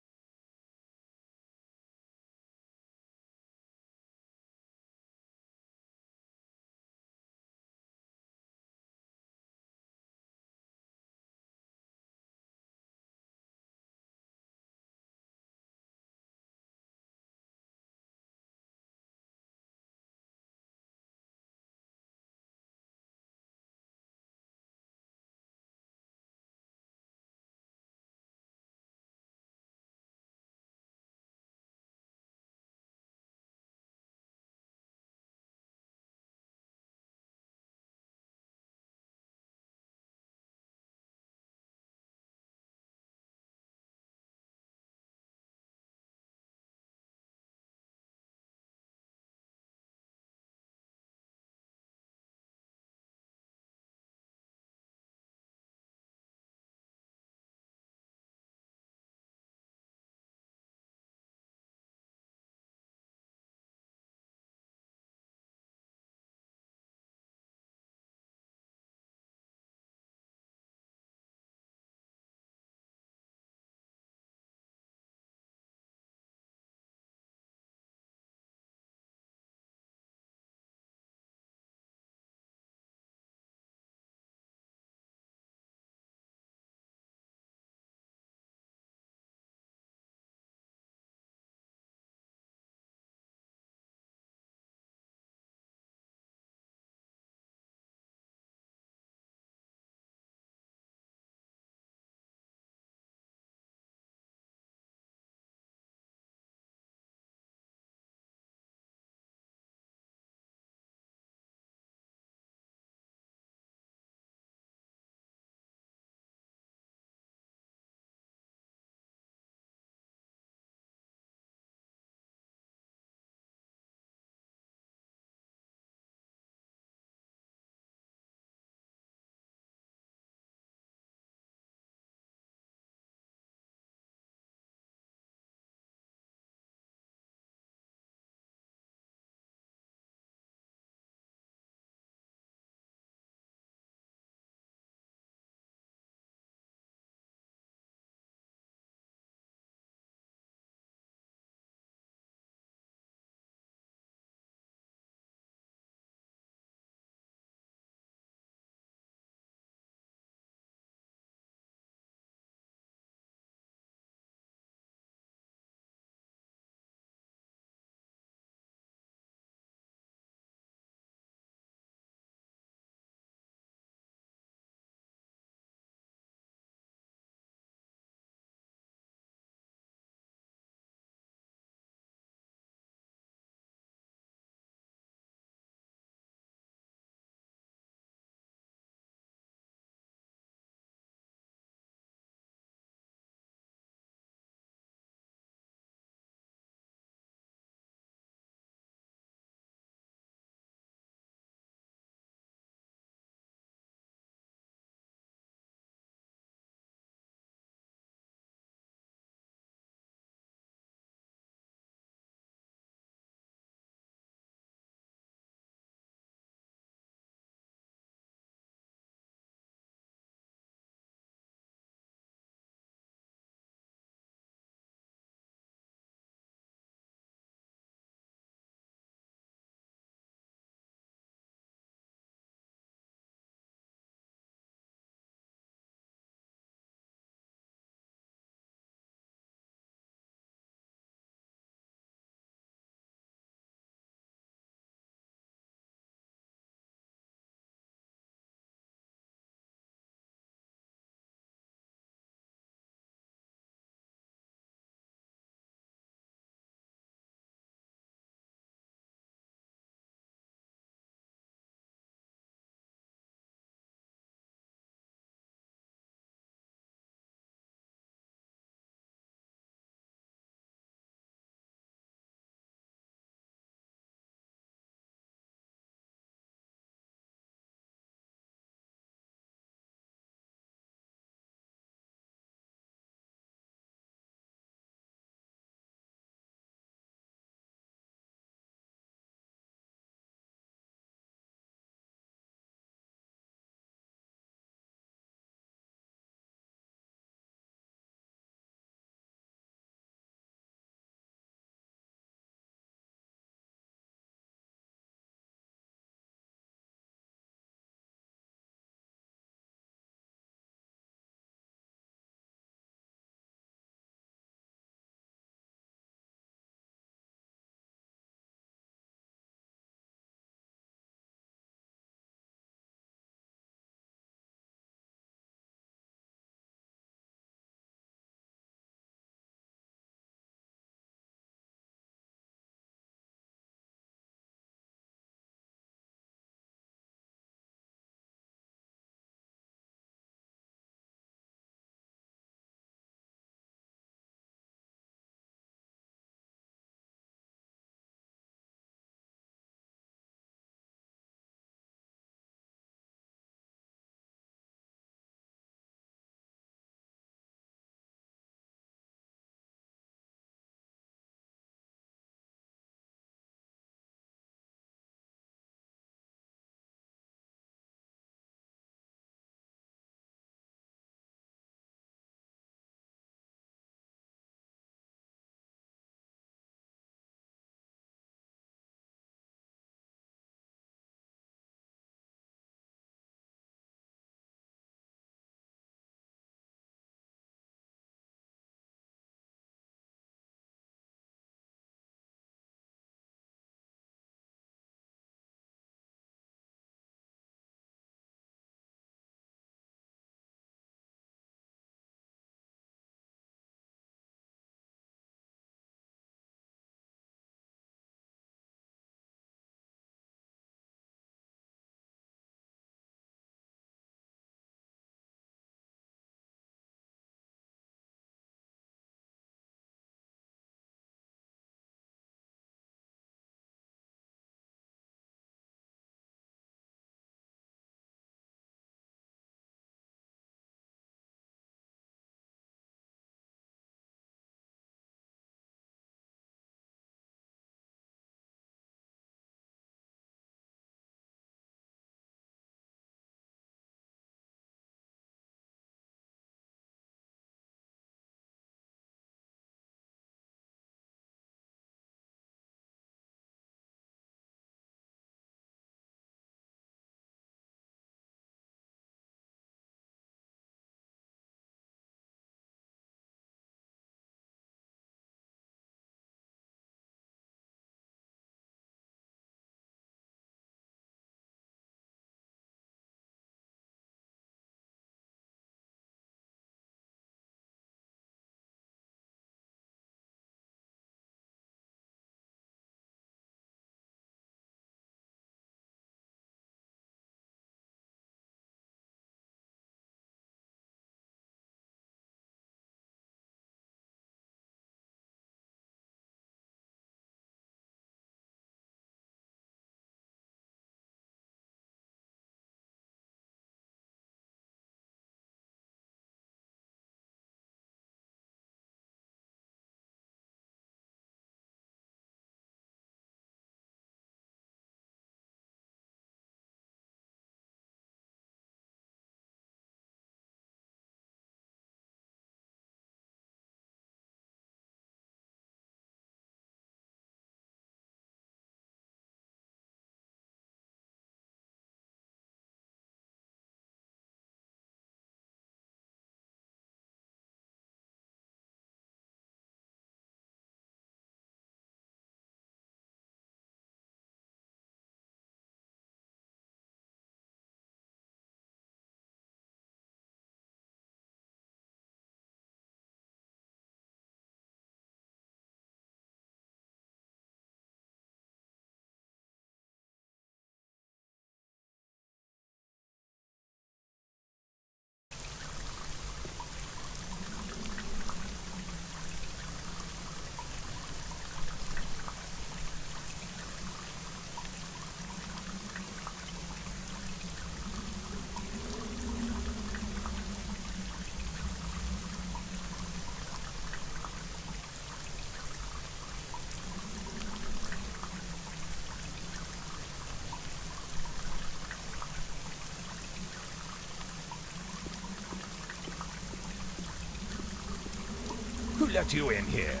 let you in here?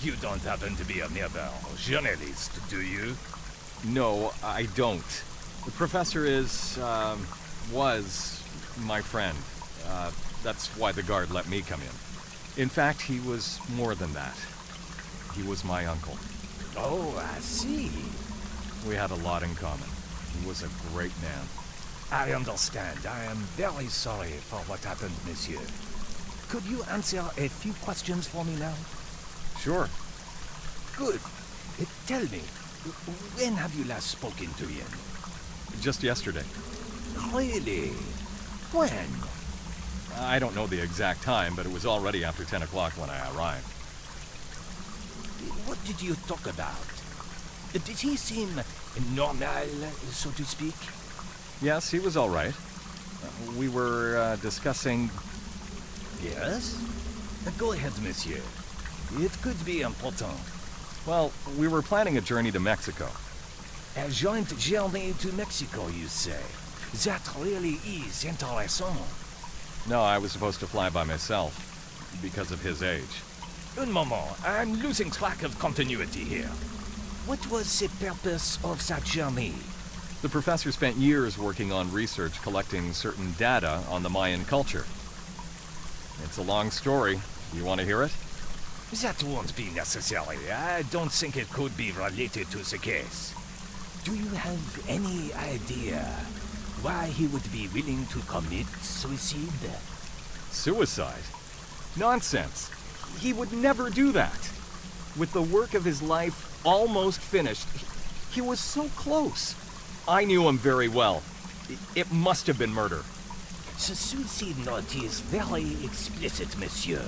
You don't happen to be a NiBiRu journalist, do you? No, I don't. The professor was my friend. That's why the guard let me come in. In fact, he was more than that. He was my uncle. Oh, I see. We had a lot in common. He was a great man. I understand. I am very sorry for what happened, monsieur. Could you answer a few questions for me now? Sure. Good. Tell me, when have you last spoken to him? Just yesterday. Really? When? I don't know the exact time, but it was already after 10 o'clock when I arrived. What did you talk about? Did he seem normal, so to speak? Yes, he was all right. We were discussing... Yes? Go ahead, monsieur. It could be important. Well, we were planning a journey to Mexico. A joint journey to Mexico, you say? That really is interesting. No, I was supposed to fly by myself, because of his age. Un moment, I'm losing track of continuity here. What was the purpose of that journey? The professor spent years working on research collecting certain data on the Mayan culture. It's a long story. You want to hear it? That won't be necessary. I don't think it could be related to the case. Do you have any idea why he would be willing to commit suicide? Suicide? Nonsense. He would never do that. With the work of his life almost finished, he was so close. I knew him very well. It must have been murder. The suicide note is very explicit, monsieur.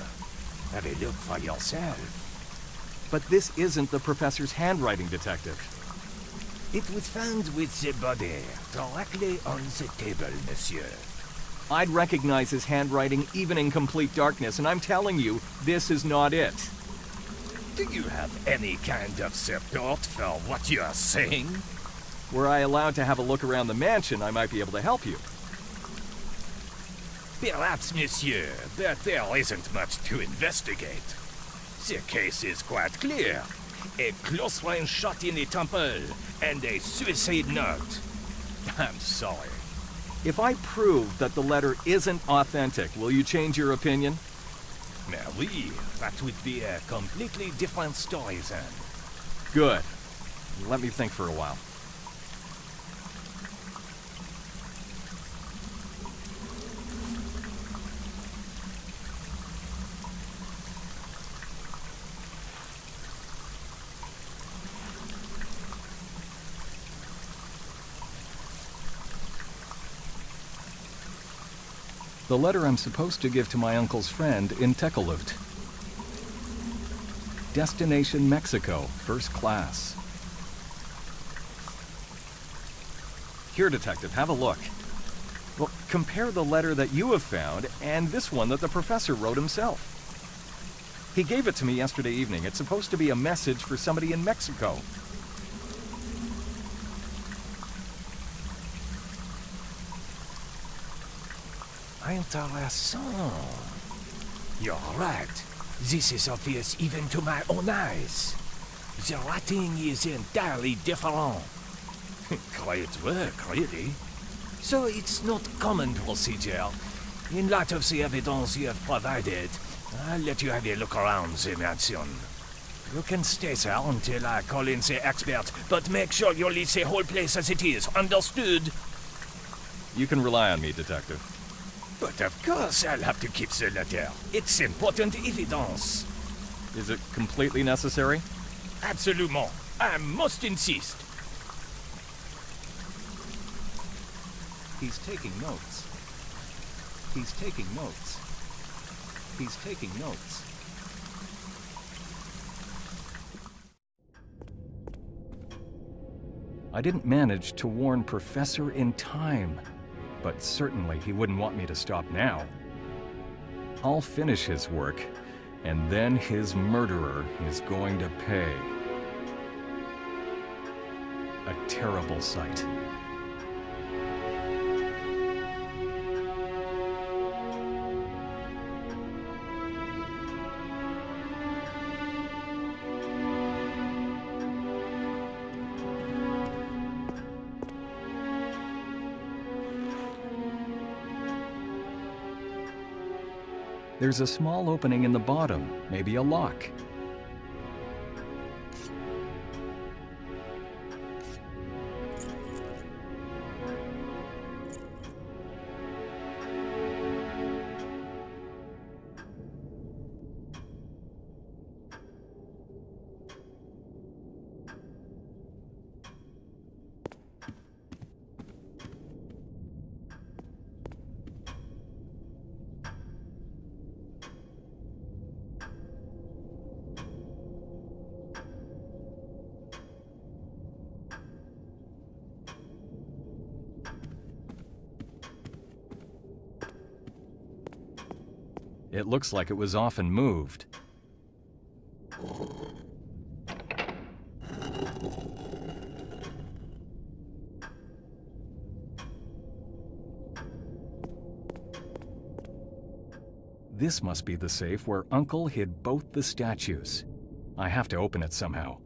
Have a look for yourself. But this isn't the professor's handwriting, Detective. It was found with the body, directly on the table, monsieur. I'd recognize his handwriting even in complete darkness, and I'm telling you, this is not it. Do you have any kind of support for what you are saying? Were I allowed to have a look around the mansion, I might be able to help you. Perhaps, monsieur, but there isn't much to investigate. The case is quite clear. A close-range shot in the temple, and a suicide note. I'm sorry. If I prove that the letter isn't authentic, will you change your opinion? Oui, that would be a completely different story then. Good. Let me think for a while. The letter I'm supposed to give to my uncle's friend in Tekalut. Destination Mexico, first class. Here, Detective, have a look. Well, compare the letter that you have found and this one that the professor wrote himself. He gave it to me yesterday evening. It's supposed to be a message for somebody in Mexico. Intéressant. You're right. This is obvious even to my own eyes. The writing is entirely different. Great work, really. So it's not common procedure. In light of the evidence you have provided, I'll let you have a look around the mansion. You can stay there until I call in the expert, but make sure you leave the whole place as it is. Understood? You can rely on me, Detective. But of course I'll have to keep the letter. It's important evidence. Is it completely necessary? Absolument. I must insist. He's taking notes. He's taking notes. He's taking notes. I didn't manage to warn Professor in time. But certainly he wouldn't want me to stop now. I'll finish his work, and then his murderer is going to pay. A terrible sight. There's a small opening in the bottom, maybe a lock. It looks like it was often moved. This must be the safe where Uncle hid both the statues. I have to open it somehow.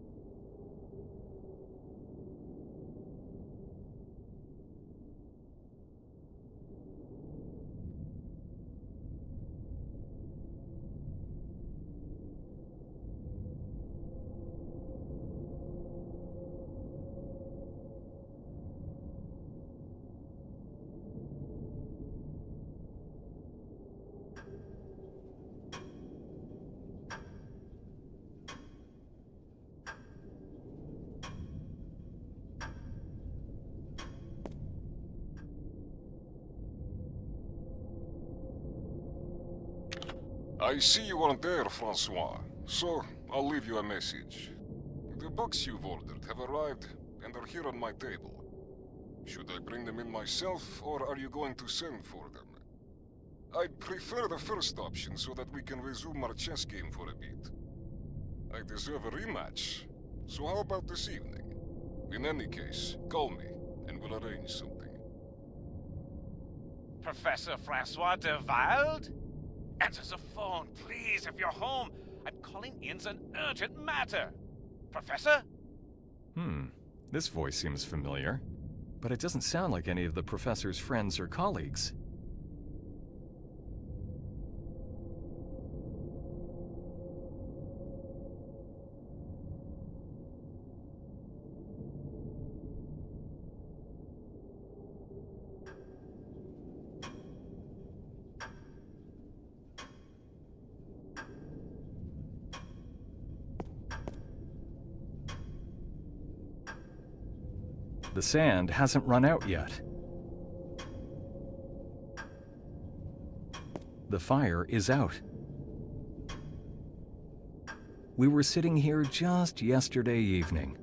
I see you aren't there, Francois, so I'll leave you a message. The books you've ordered have arrived and are here on my table. Should I bring them in myself, or are you going to send for them? I'd prefer the first option so that we can resume our chess game for a bit. I deserve a rematch, so how about this evening? In any case, call me, and we'll arrange something. Professor Francois de Wilde? Answer the phone, please, if you're home. I'm calling in an urgent matter. Professor? This voice seems familiar, but it doesn't sound like any of the professor's friends or colleagues. The sand hasn't run out yet. The fire is out. We were sitting here just yesterday evening.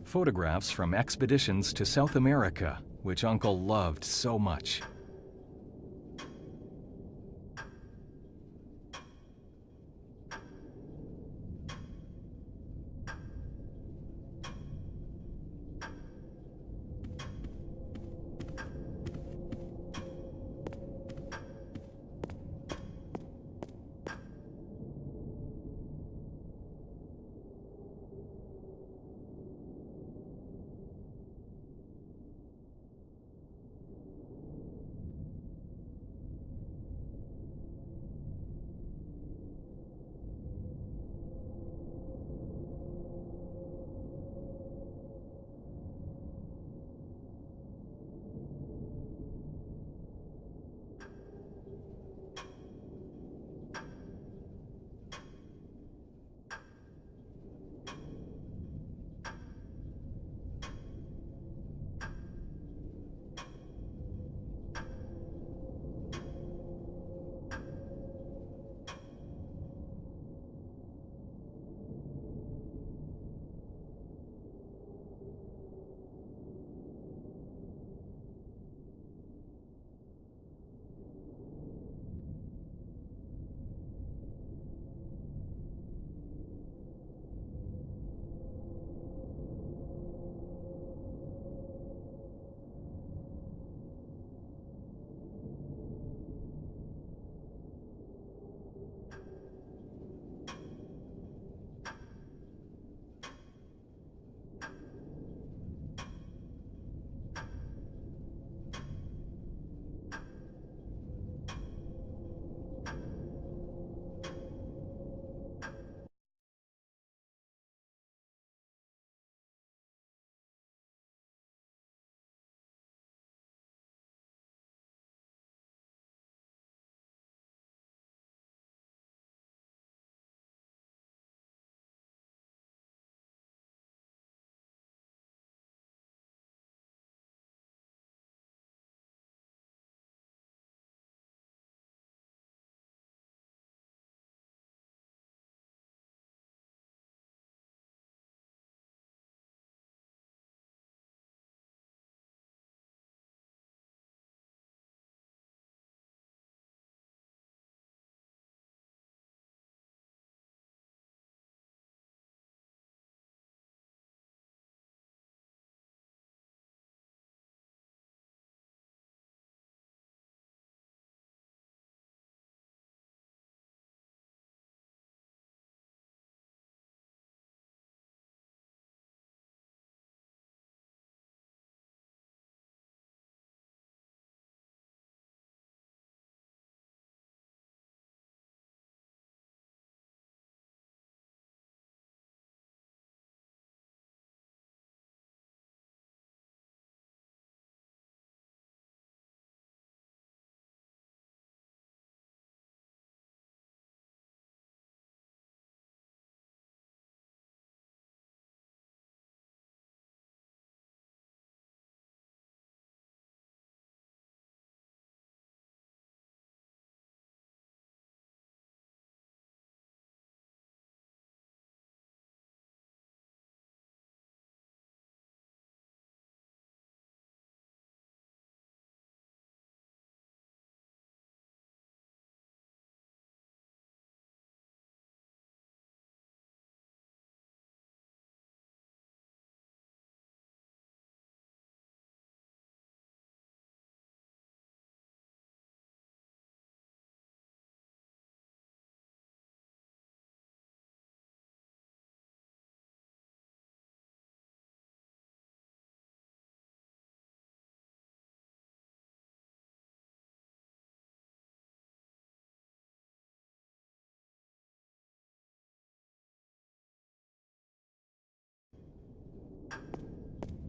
Photographs from expeditions to South America, which Uncle loved so much.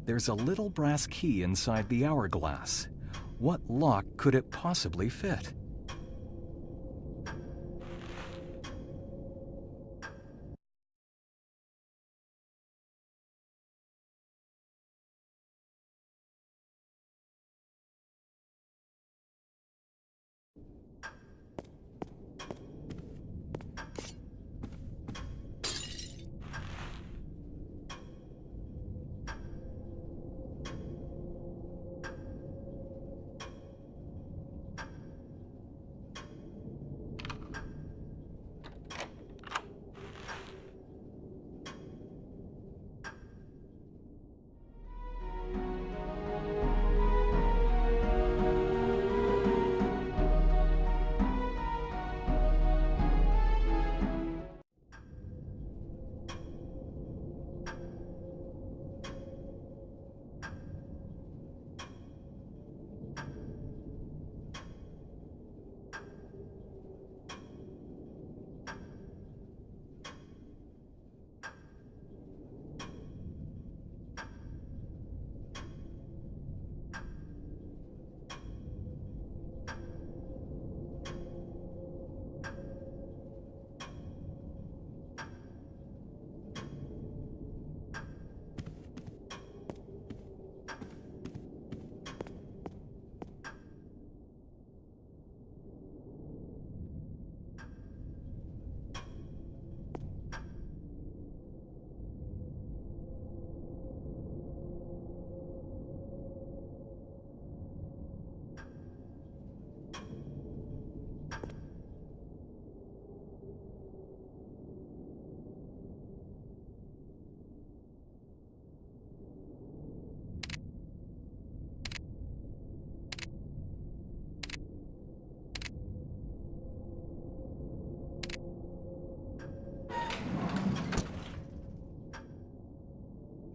There's a little brass key inside the hourglass. What lock could it possibly fit?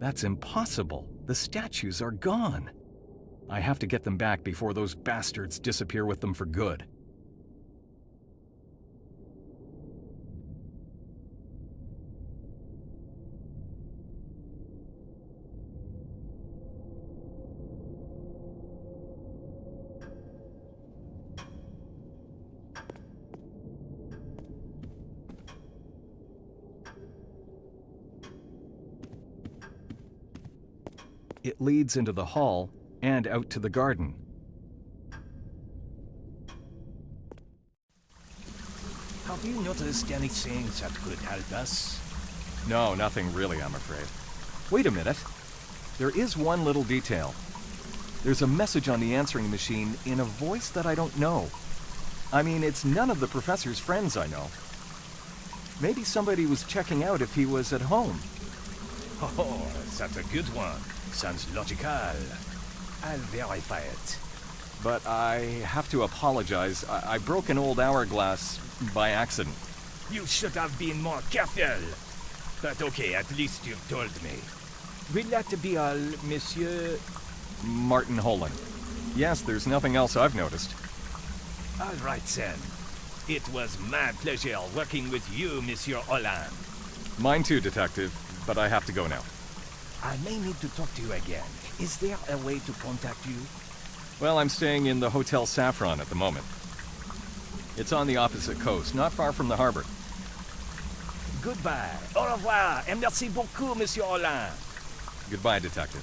That's impossible. The statues are gone. I have to get them back before those bastards disappear with them for good. It leads into the hall and out to the garden. Have you noticed anything that could help us? No, nothing really, I'm afraid. Wait a minute. There is one little detail. There's a message on the answering machine in a voice that I don't know. I mean, it's none of the professor's friends I know. Maybe somebody was checking out if he was at home. Oh, that's a good one. Sounds logical. I'll verify it. But I have to apologize. I broke an old hourglass by accident. You should have been more careful. But okay, at least you've told me. Will that be all, Monsieur? Martin Holland. Yes, there's nothing else I've noticed. All right, then. It was my pleasure working with you, Monsieur Holland. Mine too, Detective, but I have to go now. I may need to talk to you again. Is there a way to contact you? Well, I'm staying in the Hotel Saffron at the moment. It's on the opposite coast, not far from the harbor. Goodbye. Au revoir, et merci beaucoup, Monsieur Holland. Goodbye, Detective.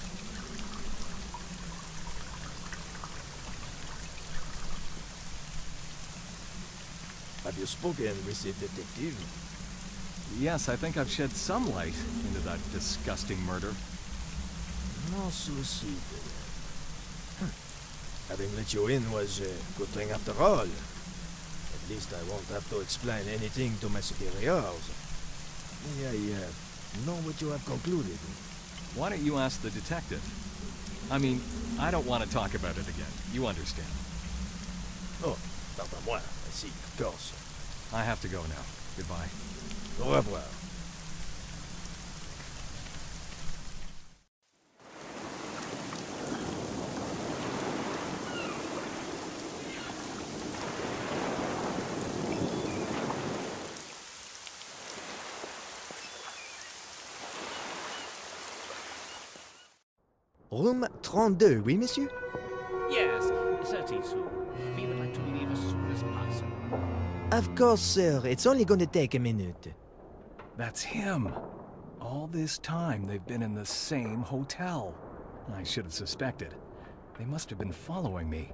Have you spoken with the detective? Yes, I think I've shed some light into that disgusting murder. No suicide. Having let you in was a good thing after all. At least I won't have to explain anything to my superiors. May I know what you have concluded? Why don't you ask the detective? I mean, I don't want to talk about it again. You understand. Oh, pardon-moi. I see, of course. I have to go now. Goodbye. Au revoir. Room 32, oui, monsieur? Yes, 32. We would like to leave as soon as possible. Of course, sir. It's only going to take a minute. That's him. All this time they've been in the same hotel. I should have suspected. They must have been following me.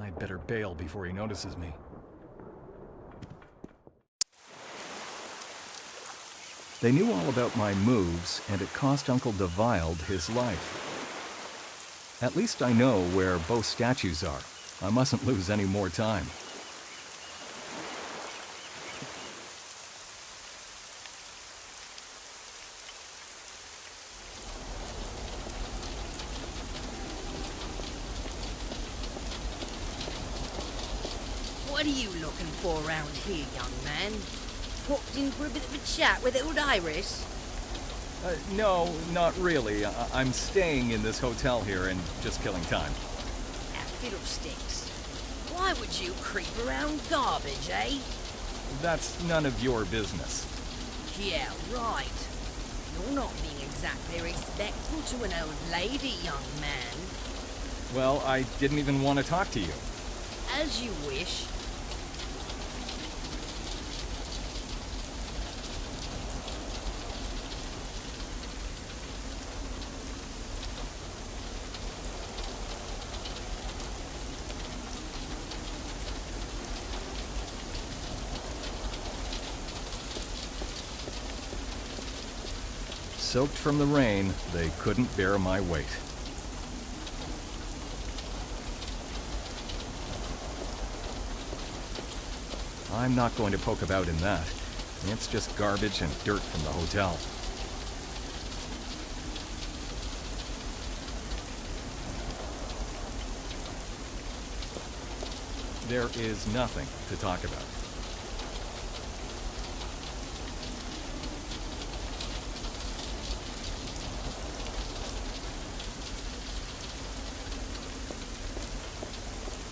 I'd better bail before he notices me. They knew all about my moves, and it cost Uncle DeVilde his life. At least I know where both statues are. I mustn't lose any more time. What are you looking for around here, young man? Popped in for a bit of a chat with old Iris? No, not really. I'm staying in this hotel here and just killing time. Ah, fiddlesticks. Why would you creep around garbage, eh? That's none of your business. Yeah, right. You're not being exactly respectful to an old lady, young man. Well, I didn't even want to talk to you. As you wish. Soaked from the rain, they couldn't bear my weight. I'm not going to poke about in that. It's just garbage and dirt from the hotel. There is nothing to talk about.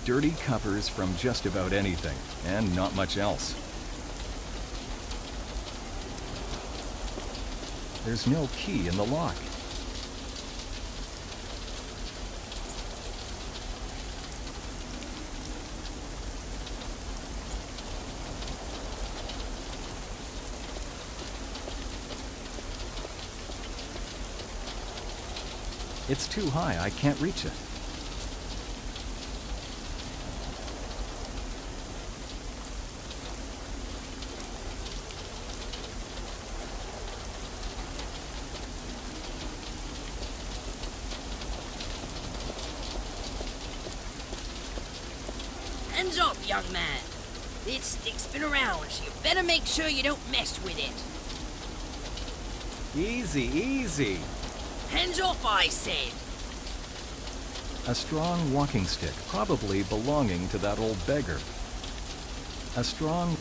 Dirty covers from just about anything, and not much else. There's no key in the lock. It's too high, I can't reach it. Hands off, young man. This stick's been around, so you better make sure you don't mess with it. Easy, easy. Hands off, I said. A strong walking stick, probably belonging to that old beggar. A strong...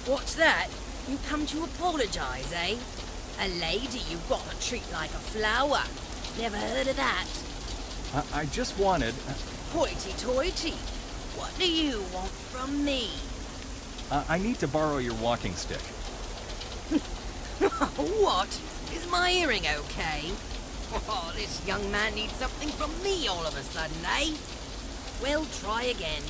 What's that? You come to apologize, eh? A lady you've got to treat like a flower. Never heard of that. I just wanted... Hoity-toity. What do you want from me? I need to borrow your walking stick. What? Is my hearing okay? Oh, this young man needs something from me all of a sudden, eh? Well, try again.